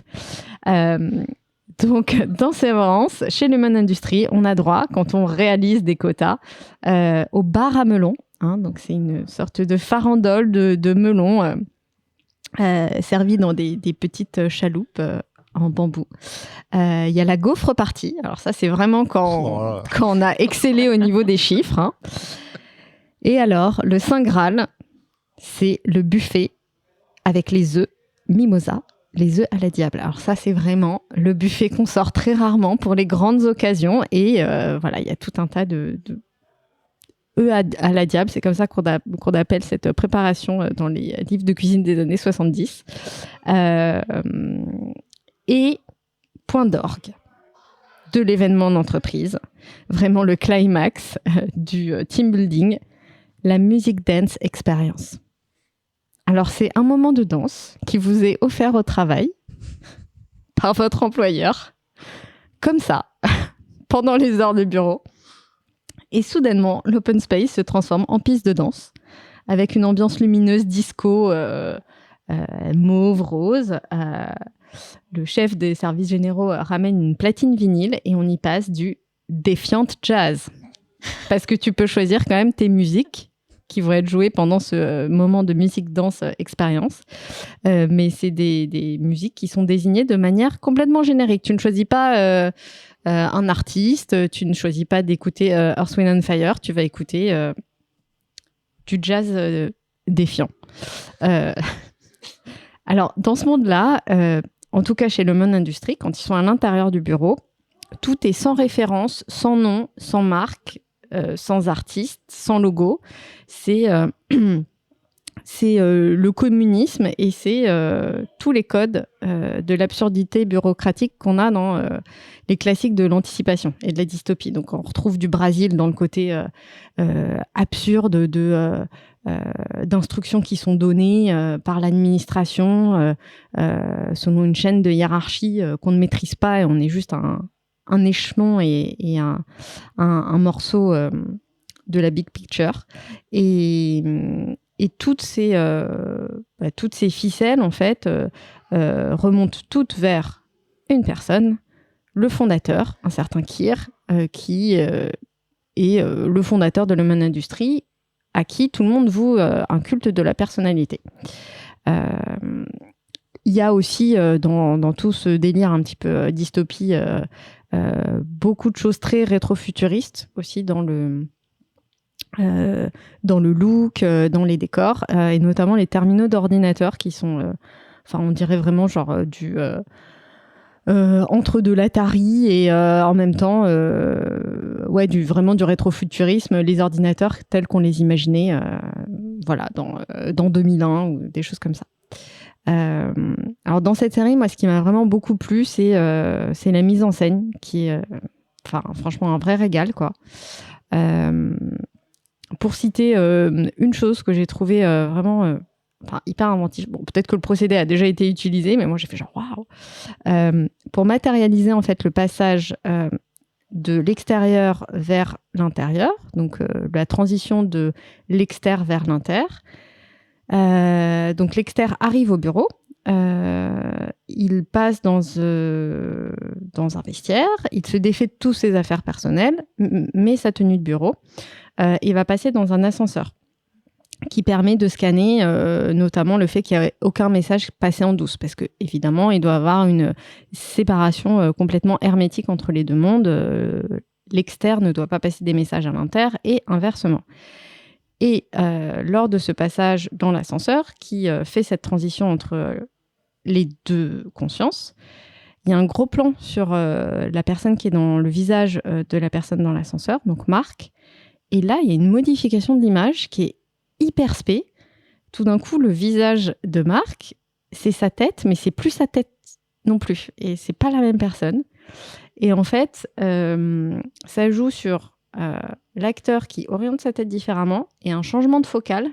Donc, dans Sévrance, chez Lemon Industries, on a droit, quand on réalise des quotas, au bar à melon. Donc, c'est une sorte de farandole de melon servi dans des petites chaloupes en bambou. Il y a la gaufre party. Alors ça, c'est vraiment quand on a excellé au niveau des chiffres. Et alors, le Saint Graal, c'est le buffet avec les œufs mimosa, les œufs à la diable. Alors ça, c'est vraiment le buffet qu'on sort très rarement pour les grandes occasions. Et il y a tout un tas de œufs à la diable. C'est comme ça qu'on appelle cette préparation dans les livres de cuisine des années 70. Et point d'orgue de l'événement d'entreprise, vraiment le climax du team building, la Music Dance Experience. Alors, c'est un moment de danse qui vous est offert au travail par votre employeur, comme ça, pendant les heures de bureau. Et soudainement, l'open space se transforme en piste de danse, avec une ambiance lumineuse disco, mauve, rose. Le chef des services généraux ramène une platine vinyle et on y passe du Defiant Jazz. Parce que tu peux choisir quand même tes musiques qui vont être jouées pendant ce moment de musique-danse expérience. Mais c'est des musiques qui sont désignées de manière complètement générique. Tu ne choisis pas un artiste, tu ne choisis pas d'écouter Earth, Wind & Fire, tu vas écouter du jazz défiant. Alors, dans ce monde-là, en tout cas chez Le Monde Industrie, quand ils sont à l'intérieur du bureau, tout est sans référence, sans nom, sans marque, sans artiste, sans logo. C'est le communisme et c'est tous les codes de l'absurdité bureaucratique qu'on a dans les classiques de l'anticipation et de la dystopie. Donc on retrouve du Brésil dans le côté absurde d'instructions qui sont données par l'administration selon une chaîne de hiérarchie qu'on ne maîtrise pas et on est juste un échelon et un morceau de la big picture. Et toutes ces ficelles, en fait, remontent toutes vers une personne, le fondateur, un certain Kir, qui est le fondateur de Le Monde Industrie, à qui tout le monde voue un culte de la personnalité. Il y a aussi, dans tout ce délire un petit peu dystopie, beaucoup de choses très rétrofuturistes aussi dans le look, dans les décors, et notamment les terminaux d'ordinateurs qui sont, on dirait vraiment genre entre de l'Atari et en même temps, vraiment du rétrofuturisme, les ordinateurs tels qu'on les imaginait, dans 2001 ou des choses comme ça. Alors dans cette série, moi, ce qui m'a vraiment beaucoup plu, c'est la mise en scène qui est, franchement, un vrai régal, quoi. Pour citer une chose que j'ai trouvée vraiment hyper inventive, bon, peut-être que le procédé a déjà été utilisé, mais moi j'ai fait genre waouh, pour matérialiser en fait le passage de l'extérieur vers l'intérieur, donc la transition de l'extérieur vers l'inter. Donc l'extérieur arrive au bureau, il passe dans un vestiaire, il se défait de toutes ses affaires personnelles, met sa tenue de bureau, et va passer dans un ascenseur qui permet de scanner notamment le fait qu'il n'y ait aucun message passé en douce, parce que évidemment il doit y avoir une séparation complètement hermétique entre les deux mondes. L'externe ne doit pas passer des messages à l'inter et inversement. Et lors de ce passage dans l'ascenseur qui fait cette transition entre les deux consciences, il y a un gros plan sur la personne qui est dans le visage de la personne dans l'ascenseur, donc Marc. Et là, il y a une modification de l'image qui est hyper spé. Tout d'un coup, le visage de Marc, c'est sa tête, mais c'est plus sa tête non plus. Et c'est pas la même personne. Et en fait, ça joue sur l'acteur qui oriente sa tête différemment et un changement de focale.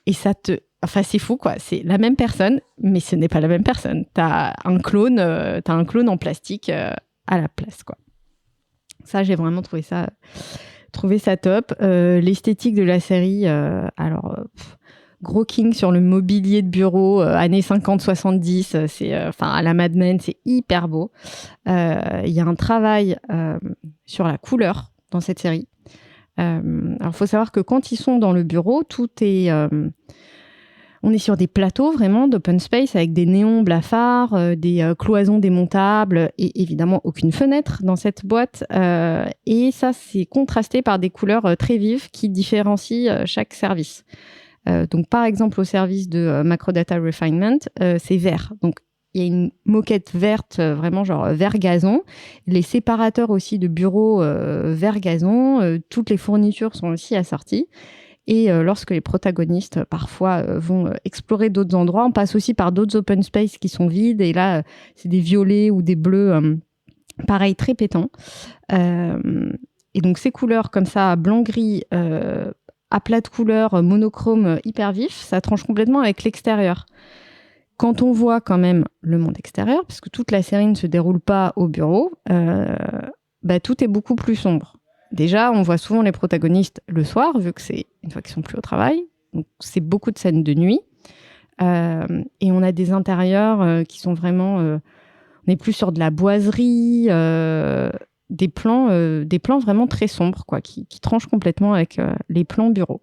Et ça te... Enfin, c'est fou, quoi. C'est la même personne, mais ce n'est pas la même personne. T'as un clone en plastique à la place, quoi. Ça, j'ai vraiment trouvé ça top. L'esthétique de la série, gros king sur le mobilier de bureau, années 50-70, c'est, à la Mad Men, c'est hyper beau. Il y a un travail sur la couleur dans cette série. Alors, il faut savoir que quand ils sont dans le bureau, tout est... on est sur des plateaux vraiment d'open space avec des néons blafards, des cloisons démontables et évidemment aucune fenêtre dans cette boîte. Et ça, c'est contrasté par des couleurs très vives qui différencient chaque service. Donc, par exemple, au service de Macrodata Refinement, c'est vert. Donc, il y a une moquette verte, vraiment genre vert gazon. Les séparateurs aussi de bureaux vert gazon. Toutes les fournitures sont aussi assorties. Et lorsque les protagonistes, parfois, vont explorer d'autres endroits, on passe aussi par d'autres open space qui sont vides. Et là, c'est des violets ou des bleus, pareil, très pétants. Et donc, ces couleurs comme ça, blanc-gris, à plat de couleurs, monochrome, hyper vif, ça tranche complètement avec l'extérieur. Quand on voit quand même le monde extérieur, parce que toute la série ne se déroule pas au bureau, tout est beaucoup plus sombre. Déjà, on voit souvent les protagonistes le soir, vu que c'est une fois qu'ils sont plus au travail. Donc, c'est beaucoup de scènes de nuit. Et on a des intérieurs qui sont vraiment... on est plus sur de la boiserie, des plans vraiment très sombres, quoi, qui tranchent complètement avec les plans bureaux.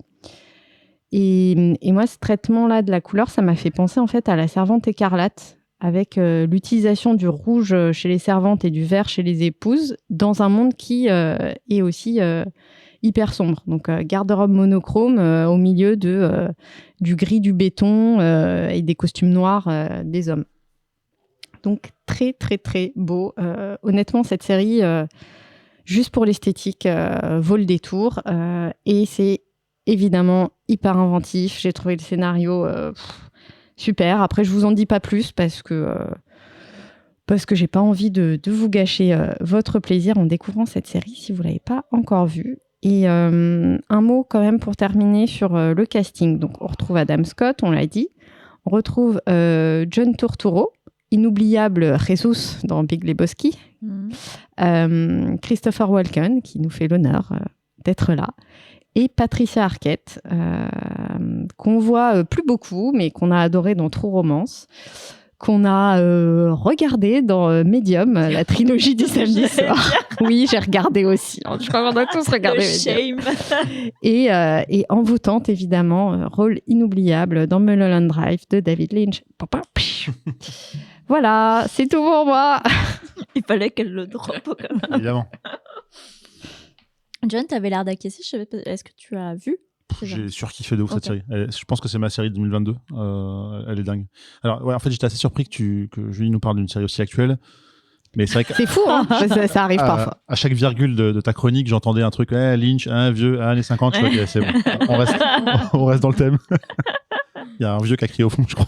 Et moi, ce traitement-là de la couleur, ça m'a fait penser en fait à La Servante écarlate, avec l'utilisation du rouge chez les servantes et du vert chez les épouses, dans un monde qui est aussi hyper sombre. Donc, garde-robe monochrome au milieu du gris du béton et des costumes noirs des hommes. Donc, très, très, très beau. Honnêtement, cette série, juste pour l'esthétique, vaut le détour. Et c'est évidemment hyper inventif. J'ai trouvé le scénario super. Après, je vous en dis pas plus parce que j'ai pas envie de vous gâcher votre plaisir en découvrant cette série si vous l'avez pas encore vue. Et un mot quand même pour terminer sur le casting. Donc, on retrouve Adam Scott, on l'a dit. On retrouve John Turturro, inoubliable Jesus dans Big Lebowski. Christopher Walken, qui nous fait l'honneur d'être là. Et Patricia Arquette, qu'on voit plus beaucoup, mais qu'on a adoré dans True Romance, qu'on a regardé dans Medium, la trilogie du samedi soir. Oui, j'ai regardé aussi. Je crois qu'on a tous regardé Medium. Et Envoûtante, évidemment, rôle inoubliable dans Mulholland Drive de David Lynch. Voilà, c'est tout pour moi. Il fallait qu'elle le droppe quand même. Évidemment. John, t'avais l'air d'acquiescer. Est-ce que tu as vu? J'ai surkiffé de ouf cette série. Je pense que c'est ma série de 2022. Elle est dingue. Alors, ouais, en fait, j'étais assez surpris que Julie nous parle d'une série aussi actuelle. Mais c'est vrai que c'est fou, hein. Ça arrive parfois. À chaque virgule de ta chronique, j'entendais un truc, Lynch, vieux, années 50. Je suis c'est bon. On reste dans le thème. Il y a un vieux qui a crié au fond, je crois.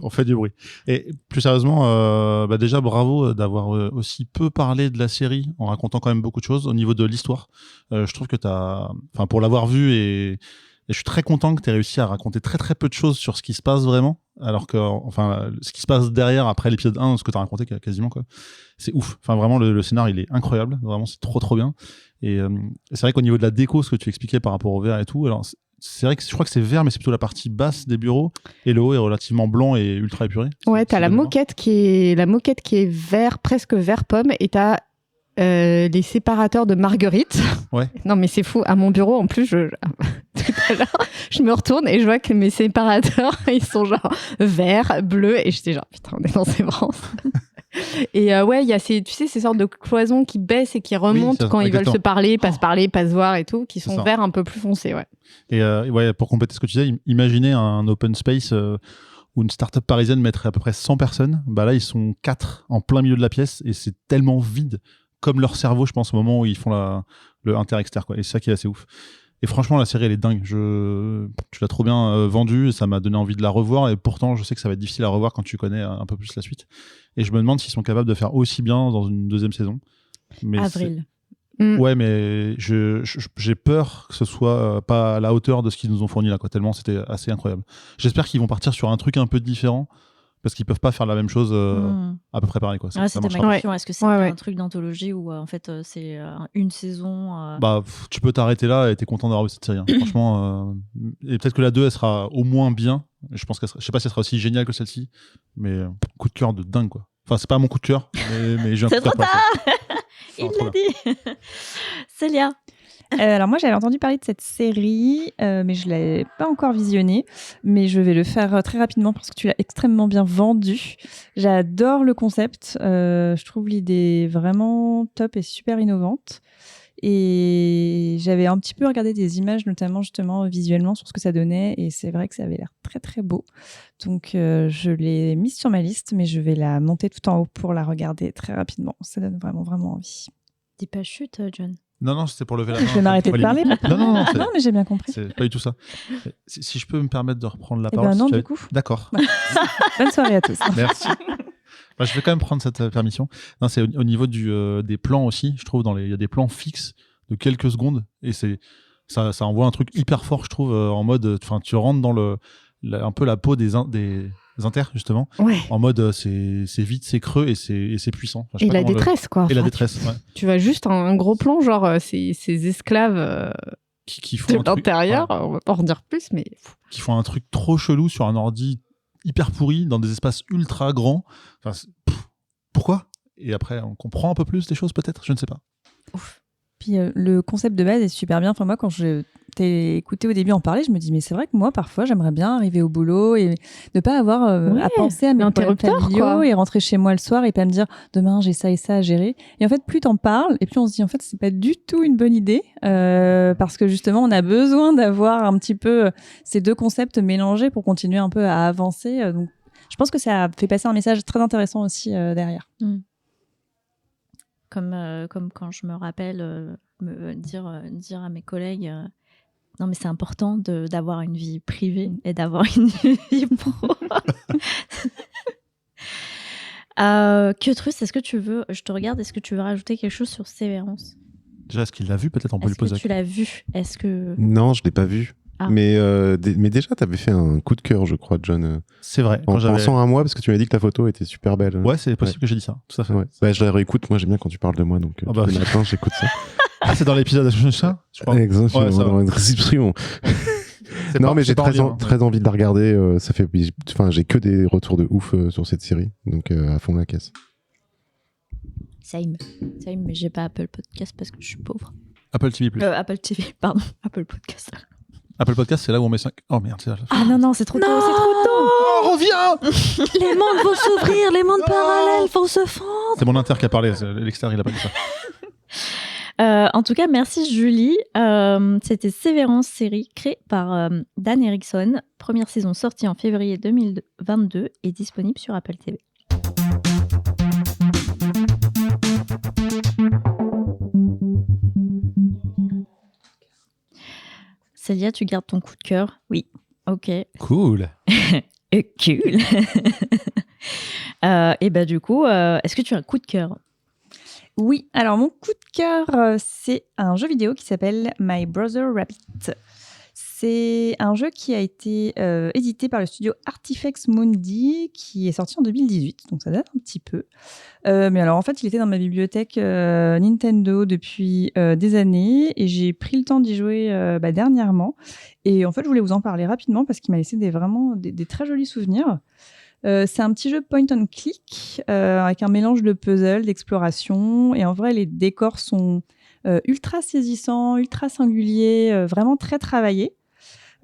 On fait du bruit. Et plus sérieusement, déjà bravo d'avoir aussi peu parlé de la série en racontant quand même beaucoup de choses au niveau de l'histoire. Je trouve que pour l'avoir vu et je suis très content que tu aies réussi à raconter très très peu de choses sur ce qui se passe vraiment, alors que ce qui se passe derrière après l'épisode 1, ce que tu as raconté quasiment, quoi. C'est ouf. Enfin, vraiment, le scénario, il est incroyable. Vraiment, c'est trop trop bien. Et c'est vrai qu'au niveau de la déco, ce que tu expliquais par rapport au vert et tout, alors c'est vrai que je crois que c'est vert, mais c'est plutôt la partie basse des bureaux, et le haut est relativement blanc et ultra épuré. Ouais, t'as la moquette qui est vert, presque vert pomme, et t'as les séparateurs de marguerite. Ouais. Non, mais c'est fou. À mon bureau, en plus, tout à l'heure, je me retourne et je vois que mes séparateurs, ils sont genre vert, bleu, et j'étais genre, putain, on est dans ces branches. Et ouais, il y a ces sortes de cloisons qui baissent et qui remontent quand ils veulent se parler, pas se voir et tout, qui sont verts un peu plus foncés, ouais. Et ouais, pour compléter ce que tu disais, imaginez un open space où une start-up parisienne mettrait à peu près 100 personnes. Bah là, ils sont 4 en plein milieu de la pièce et c'est tellement vide, comme leur cerveau, je pense, au moment où ils font le inter-exter, quoi. Et c'est ça qui est assez ouf. Et franchement, la série, elle est dingue. Tu l'as trop bien vendue, et ça m'a donné envie de la revoir. Et pourtant, je sais que ça va être difficile à revoir quand tu connais un peu plus la suite. Et je me demande s'ils sont capables de faire aussi bien dans une deuxième saison. Mais Avril. Ouais, mais j'ai peur que ce soit pas à la hauteur de ce qu'ils nous ont fourni là, quoi. Tellement c'était assez incroyable. J'espère qu'ils vont partir sur un truc un peu différent. Parce qu'ils peuvent pas faire la même chose à peu près pareil, quoi. C'était ma question. Est-ce que c'est un truc d'anthologie ou en fait c'est une saison tu peux t'arrêter là et t'es content d'avoir vu cette série. Hein. Franchement, et peut-être que la 2 elle sera au moins bien. Je pense je sais pas si elle sera aussi géniale que celle-ci, mais coup de cœur de dingue, quoi. Enfin, c'est pas mon coup de cœur, mais j'ai un coup de cœur. C'est trop tard. Il l'a dit. Célia. Alors moi j'avais entendu parler de cette série, mais je l'avais pas encore visionnée, mais je vais le faire très rapidement parce que tu l'as extrêmement bien vendu. J'adore le concept, je trouve l'idée vraiment top et super innovante. Et j'avais un petit peu regardé des images, notamment justement visuellement sur ce que ça donnait, et c'est vrai que ça avait l'air très très beau. Donc je l'ai mise sur ma liste, mais je vais la monter tout en haut pour la regarder très rapidement. Ça donne vraiment vraiment envie. Dis pas chute, John. Non, c'était pour lever la main. Je vais m'arrêter de parler. Non, mais j'ai bien compris. C'est pas du tout ça. Si je peux me permettre de reprendre la parole. Non, du coup. D'accord. Bonne soirée à tous. Merci. Je vais quand même prendre cette permission. Non, c'est au niveau des plans aussi. Je trouve il y a des plans fixes de quelques secondes et ça envoie un truc hyper fort, je trouve, en mode. Enfin, tu rentres dans un peu la peau des inter justement, en mode c'est vite, c'est creux et c'est puissant. Et la détresse, quoi. Et la détresse, ouais. Tu vas juste un gros plan, genre ces esclaves qui font de l'intérieur, on va pas en dire plus, mais qui font un truc trop chelou sur un ordi hyper pourri dans des espaces ultra grands. Enfin, pourquoi ? Et après, on comprend un peu plus les choses, peut-être, je ne sais pas. Ouf. Puis le concept de base est super bien. Enfin, moi, quand t'ai écouté au début en parler, je me dis mais c'est vrai que moi parfois j'aimerais bien arriver au boulot et ne pas avoir à penser à mes problèmes familiaux et rentrer chez moi le soir et pas me dire demain j'ai ça et ça à gérer. Et en fait plus t'en parles et plus on se dit en fait c'est pas du tout une bonne idée parce que justement on a besoin d'avoir un petit peu ces deux concepts mélangés pour continuer un peu à avancer. Donc je pense que ça fait passer un message très intéressant aussi derrière. Comme quand je me rappelle dire à mes collègues non mais c'est important d'avoir une vie privée et d'avoir une vie pro. Queutrus, est-ce que tu veux, je te regarde, est-ce que tu veux rajouter quelque chose sur Sévérance? Déjà, est-ce qu'il l'a vu? Peut-être on peut lui poser. Est-ce que tu l'as vu? Est-ce que... Non, je l'ai pas vu. Ah. Mais déjà, tu avais fait un coup de cœur, je crois, John. C'est vrai. En pensant à moi, parce que tu m'as dit que ta photo était super belle. Ouais, c'est possible que j'ai dit ça. Tout à fait. Ouais. Bah, je la réécoute. Moi, j'aime bien quand tu parles de moi. Donc, tous les matins, j'écoute ça. Ah, c'est dans l'épisode de ça? Exactement. Ouais, ça dans la description. Non, mais j'ai très envie de la regarder. Ça fait, enfin, j'ai que des retours de ouf sur cette série. Donc, à fond la caisse. Same, mais j'ai pas Apple Podcast parce que je suis pauvre. Apple TV+. Apple TV, pardon. Apple Podcast. Apple Podcast, c'est là où on met 5. Oh merde, c'est là. Ah non, c'est trop tôt, c'est trop tôt. Oh, reviens. Les mondes vont s'ouvrir, les mondes parallèles vont se fondre. C'est mon inter qui a parlé, l'extérieur, il a pas dit ça. En tout cas, merci Julie. C'était Sévérance, série créée par Dan Erickson. Première saison sortie en février 2022 et disponible sur Apple TV. Célia, tu gardes ton coup de cœur? Oui. Ok. Cool. Cool. Et bah du coup, est-ce que tu as un coup de cœur? Oui, alors mon coup de cœur, c'est un jeu vidéo qui s'appelle My Brother Rabbit. C'est un jeu qui a été édité par le studio Artifex Mundi, qui est sorti en 2018, donc ça date un petit peu. Mais alors en fait, il était dans ma bibliothèque Nintendo depuis des années et j'ai pris le temps d'y jouer dernièrement. Et en fait, je voulais vous en parler rapidement parce qu'il m'a laissé vraiment des très jolis souvenirs. C'est un petit jeu point and click avec un mélange de puzzle, d'exploration. Et en vrai, les décors sont ultra saisissants, ultra singuliers, vraiment très travaillés.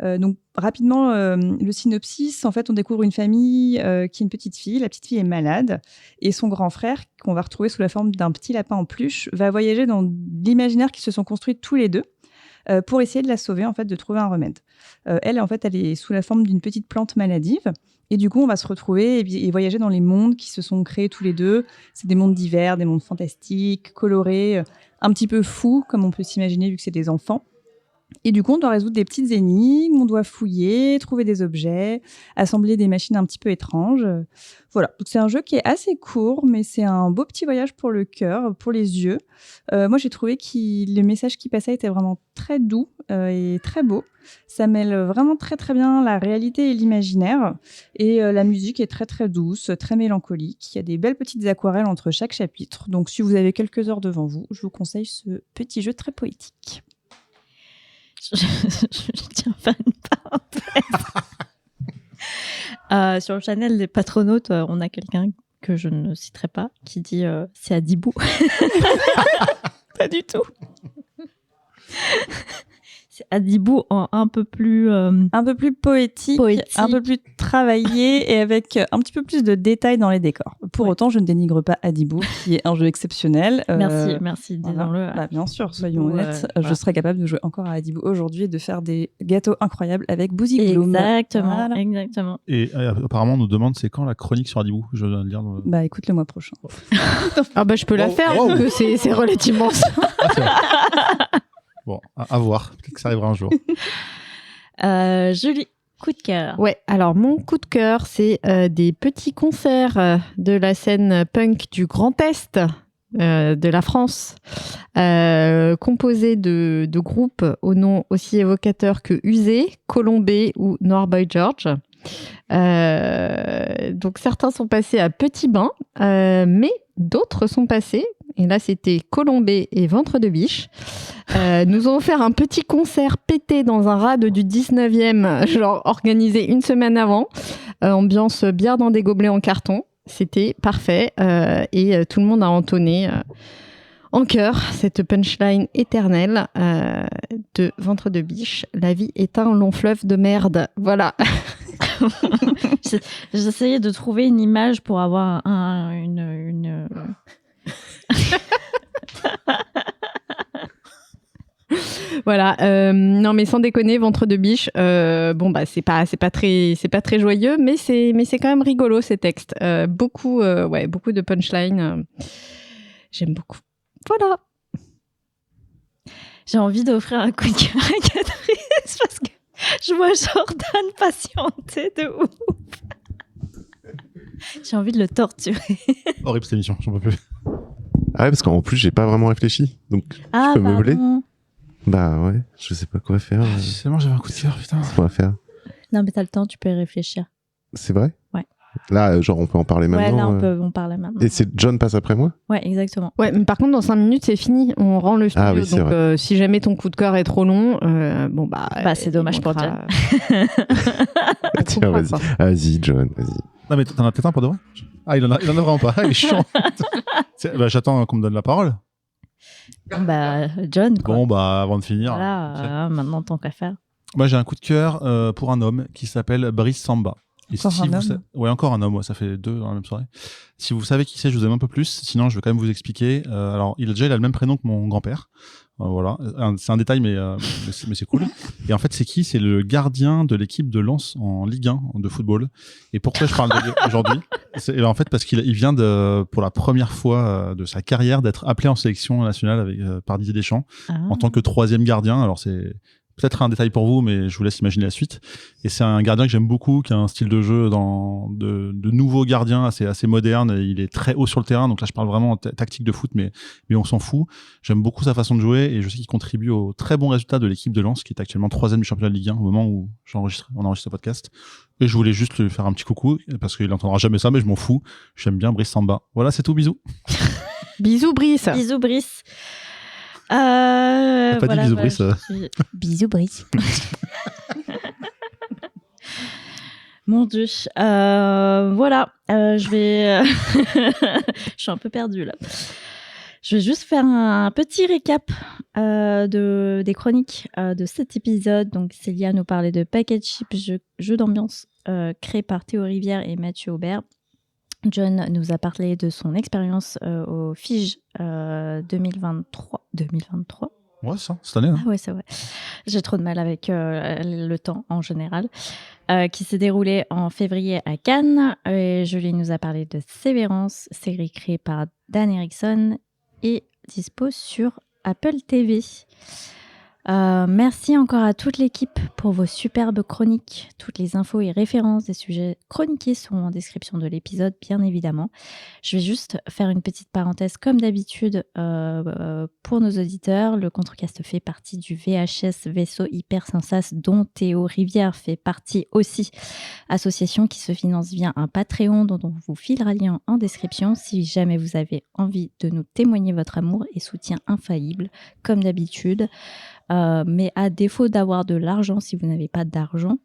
Donc rapidement, le synopsis, en fait, on découvre une famille qui est une petite fille. La petite fille est malade et son grand frère, qu'on va retrouver sous la forme d'un petit lapin en peluche, va voyager dans l'imaginaire qu'ils se sont construits tous les deux pour essayer de la sauver, en fait, de trouver un remède. Elle, en fait, elle est sous la forme d'une petite plante maladive. Et du coup, on va se retrouver et voyager dans les mondes qui se sont créés tous les deux. C'est des mondes divers, des mondes fantastiques, colorés, un petit peu fous, comme on peut s'imaginer vu que c'est des enfants. Et du coup, on doit résoudre des petites énigmes, on doit fouiller, trouver des objets, assembler des machines un petit peu étranges. Voilà, donc c'est un jeu qui est assez court, mais c'est un beau petit voyage pour le cœur, pour les yeux. Moi, j'ai trouvé que le message qui passait était vraiment très doux et très beau. Ça mêle vraiment très très bien la réalité et l'imaginaire. Et la musique est très très douce, très mélancolique. Il y a des belles petites aquarelles entre chaque chapitre. Donc si vous avez quelques heures devant vous, je vous conseille ce petit jeu très poétique. Je tiens à faire une parenthèse. Sur le channel des patronautes, on a quelqu'un que je ne citerai pas qui dit c'est Adibou. Pas du tout. C'est Adibou un peu plus poétique, un peu plus travaillé et avec un petit peu plus de détails dans les décors. Pour autant, je ne dénigre pas Adibou, qui est un jeu exceptionnel. Merci, disons-le. Bah, bien sûr, soyons honnêtes. Je serais capable de jouer encore à Adibou aujourd'hui et de faire des gâteaux incroyables avec Boozy Gloom. Exactement, exactement. Et apparemment, on nous demande c'est quand la chronique sur Adibou. Je viens de le dire. Bah écoute, le mois prochain. Je peux la faire, parce que c'est relativement ça. Bon, à voir. Peut-être que ça arrivera un jour. Julie, coup de cœur. Ouais, alors mon coup de cœur, c'est des petits concerts de la scène punk du Grand Est de la France, composés de groupes au nom aussi évocateur que Usé, Colombé ou Noir Boy George. Donc certains sont passés à Petit Bain, mais d'autres sont passés, et là c'était Colombé et Ventre de Biche, nous ont offert un petit concert pété dans un rad du 19e, genre organisé une semaine avant, ambiance bière dans des gobelets en carton. C'était parfait, et tout le monde a entonné en chœur cette punchline éternelle de Ventre de biche. La vie est un long fleuve de merde. Voilà. J'essayais de trouver une image pour avoir une... Voilà, non mais sans déconner, Ventre de biche, c'est pas très joyeux, mais c'est quand même rigolo ces textes. Beaucoup de punchlines. J'aime beaucoup. Voilà. J'ai envie d'offrir un coup de cœur à Catherine parce que je vois Jordan patienter de ouf. J'ai envie de le torturer. Horrible cette émission, j'en peux plus. Ah ouais, parce qu'en plus, j'ai pas vraiment réfléchi. Donc, je peux meubler. Bah ouais, je sais pas quoi faire. C'est bon, j'avais un coup de cœur, putain. Quoi à faire. Non, mais t'as le temps, tu peux y réfléchir. C'est vrai ? Ouais. Là, genre, on peut en parler maintenant. Ouais, là, on peut en parler maintenant. Et c'est John passe après moi ? Ouais, exactement. Ouais, mais par contre, dans 5 minutes, c'est fini. On rend le studio. Ah oui, c'est donc, si jamais ton coup de cœur est trop long, c'est dommage pour John. Tiens, vas-y, John, vas-y. Non, mais t'en as peut-être un pour de vrai ? Ah, il en a vraiment pas. Il est chiant. J'attends qu'on me donne la parole. John, quoi. Bon, avant de finir. Voilà, maintenant, tant qu'à faire. Moi, j'ai un coup de cœur pour un homme qui s'appelle Brice Samba. Encore un homme. Ouais, encore un homme, ouais, ça fait 2 dans la même soirée. Si vous savez qui c'est, je vous aime un peu plus. Sinon, je vais quand même vous expliquer. Alors, il a le même prénom que mon grand-père. Voilà, c'est un détail, mais c'est cool. Et en fait, c'est qui ? C'est le gardien de l'équipe de Lens en Ligue 1 de football. Et pourquoi je parle de lui aujourd'hui ? C'est en fait parce qu'il vient pour la première fois de sa carrière d'être appelé en sélection nationale par Didier Deschamps en tant que 3e gardien. Alors c'est peut-être un détail pour vous, mais je vous laisse imaginer la suite. Et c'est un gardien que j'aime beaucoup, qui a un style de jeu de nouveau gardien assez moderne. Et il est très haut sur le terrain. Donc là, je parle vraiment tactique de foot, mais on s'en fout. J'aime beaucoup sa façon de jouer et je sais qu'il contribue au très bon résultat de l'équipe de Lens, qui est actuellement 3e du championnat de Ligue 1 au moment où on enregistre ce podcast. Et je voulais juste lui faire un petit coucou parce qu'il n'entendra jamais ça, mais je m'en fous. J'aime bien Brice Samba. Voilà, c'est tout. Bisous. Bisous, Brice. Bisous, Brice. T'as pas dit bisous, Brice. Bisous, Brice. Mon Dieu. Voilà. Je vais... je suis un peu perdue, là. Je vais juste faire un petit récap des chroniques de cet épisode. Donc, Célia nous parlait de Package Chips, jeu d'ambiance créé par Théo Rivière et Mathieu Aubert. John nous a parlé de son expérience au FIGE 2023. 2023 Ouais, ça, cette année. Hein. Ah ouais, c'est vrai. J'ai trop de mal avec le temps en général. Qui s'est déroulé en février à Cannes. Et Julie nous a parlé de Sévérance, série créée par Dan Erickson et dispo sur Apple TV. Merci encore à toute l'équipe pour vos superbes chroniques. Toutes les infos et références des sujets chroniqués seront en description de l'épisode, bien évidemment. Je vais juste faire une petite parenthèse, comme d'habitude, pour nos auditeurs. Le Contrecast fait partie du VHS Vaisseau Hyper Sensas, dont Théo Rivière fait partie aussi. Association qui se finance via un Patreon dont on vous filera le lien en description si jamais vous avez envie de nous témoigner votre amour et soutien infaillible, comme d'habitude. Mais à défaut d'avoir de l'argent, si vous n'avez pas d'argent,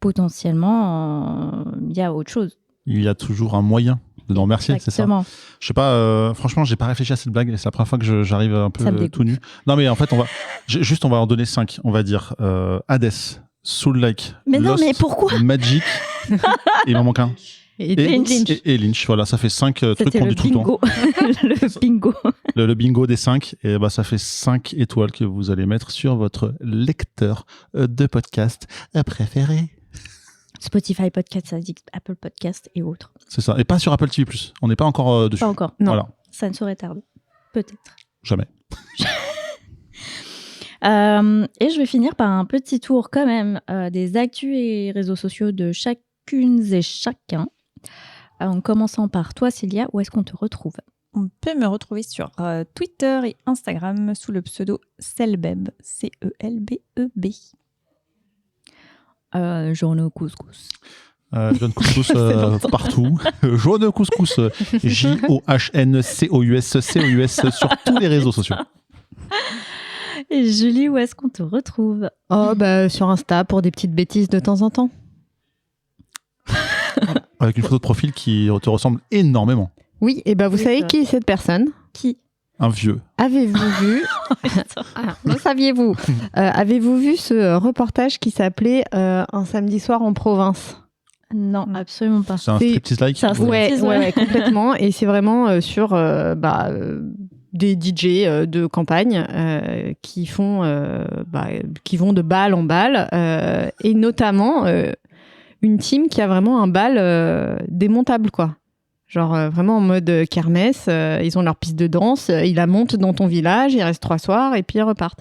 potentiellement, il y a autre chose. Il y a toujours un moyen de nous remercier, c'est ça ? Je sais pas, franchement, j'ai pas réfléchi à cette blague et c'est la première fois que j'arrive un peu tout nu. Non, mais en fait, on va en donner 5. On va dire Hades, Soul Like, mais Lost, non, mais pourquoi ? Magic, il m'en manque un. Et Lynch, voilà, ça fait 5 trucs qu'on dit tout le temps. Le bingo. Le bingo des 5, et ça fait 5 étoiles que vous allez mettre sur votre lecteur de podcast préféré. Spotify Podcast, ça dit Apple Podcast et autres. C'est ça, et pas sur Apple TV+. On n'est pas encore dessus. Pas encore, non. Voilà. Ça ne saurait tarder. Peut-être. Jamais. Et je vais finir par un petit tour quand même des actus et réseaux sociaux de chacune et chacun. En commençant par toi, Célia, où est-ce qu'on te retrouve ? On peut me retrouver sur Twitter et Instagram sous le pseudo Celbeb, C-E-L-B-E-B. Journée au couscous. Jaune couscous partout. Jaune couscous, J-O-H-N-C-O-U-S, sur tous les réseaux sociaux. Et Julie, où est-ce qu'on te retrouve ? Sur Insta pour des petites bêtises de temps en temps. Avec une photo de profil qui te ressemble énormément. Oui, et vous savez qui est cette personne ? Qui ? Un vieux. Avez-vous vu le saviez-vous Avez-vous vu ce reportage qui s'appelait Un samedi soir en province? Non, absolument pas. C'est un C'est- striptease-like. c'est un Ouais, striptease, ouais, complètement. Et c'est vraiment sur des DJ de campagne qui font, qui vont de balle en balle, et notamment une team qui a vraiment un bal démontable, quoi. Genre vraiment en mode kermesse, ils ont leur piste de danse, ils la montent dans ton village, ils restent 3 soirs et puis ils repartent.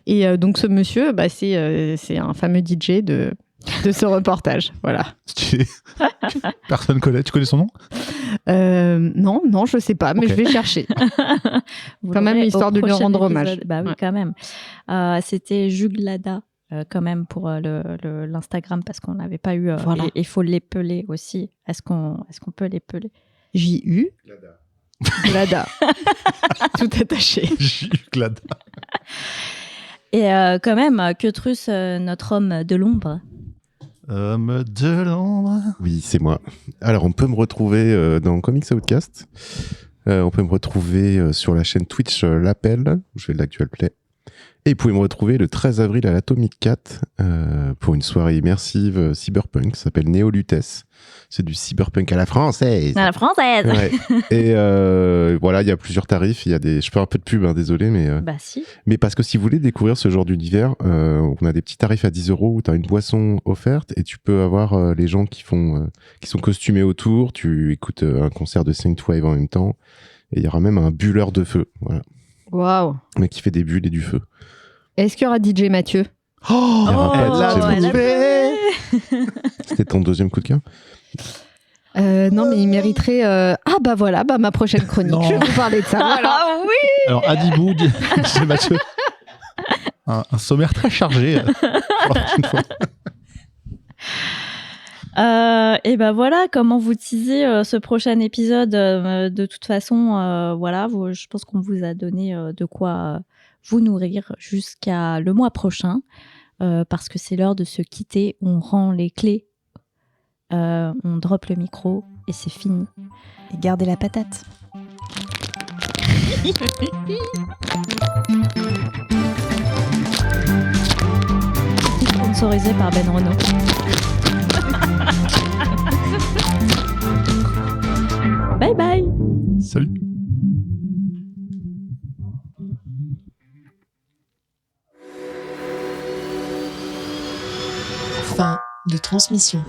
Et donc ce monsieur, c'est un fameux DJ de ce reportage, voilà. Stylé. Personne connaît. Tu connais son nom? Non, je sais pas, mais Ok. je vais chercher. Vous Quand même, l'aurez histoire au de lui prochain rendre hommage. épisode. Bah oui, Ouais. quand même. C'était Juglada, quand même, pour l'Instagram, parce qu'on n'avait pas eu. Voilà. Et il faut l'épeler aussi. Est-ce qu'on peut l'épeler? J.U. Glada. Tout attaché. Glad. Et quand même, Queutrus, notre homme de l'ombre. Homme de l'ombre. Oui, c'est moi. Alors, on peut me retrouver dans Comics Outcast. On peut me retrouver sur la chaîne Twitch L'Appel, où je fais de l'actual play. Et vous pouvez me retrouver le 13 avril à l'Atomic Cat pour une soirée immersive cyberpunk. Ça s'appelle Néolutes. C'est du cyberpunk à la française. À la française. Ouais. Et voilà, il y a plusieurs tarifs. Il y a des. Je fais un peu de pub, hein, désolé, mais. Bah si. Mais parce que si vous voulez découvrir ce genre d'univers, on a des petits tarifs à 10 € où tu as une boisson offerte et tu peux avoir les gens qui sont costumés autour. Tu écoutes un concert de Synthwave en même temps. Et il y aura même un bulleur de feu. Voilà. Waouh. Un mec qui fait des bulles et du feu. Est-ce qu'il y aura DJ Mathieu? Il y aura pas de elle l'a DJ trouvé. Mathieu. C'était ton deuxième coup de cœur? Non, mais il mériterait. Ah, bah voilà, ma prochaine chronique. Non. Je vais vous parler de ça. Voilà. Ah oui. Alors, Adibou, c'est Mathieu. Un sommaire très chargé. pour la prochaine fois. Et ben voilà, comment vous teaser ce prochain épisode. De toute façon, voilà, je pense qu'on vous a donné de quoi vous nourrir jusqu'à le mois prochain, parce que c'est l'heure de se quitter. On rend les clés, on drop le micro et c'est fini. Et gardez la patate. Sponsorisé par Ben Renault. Bye bye. Salut. Fin de transmission.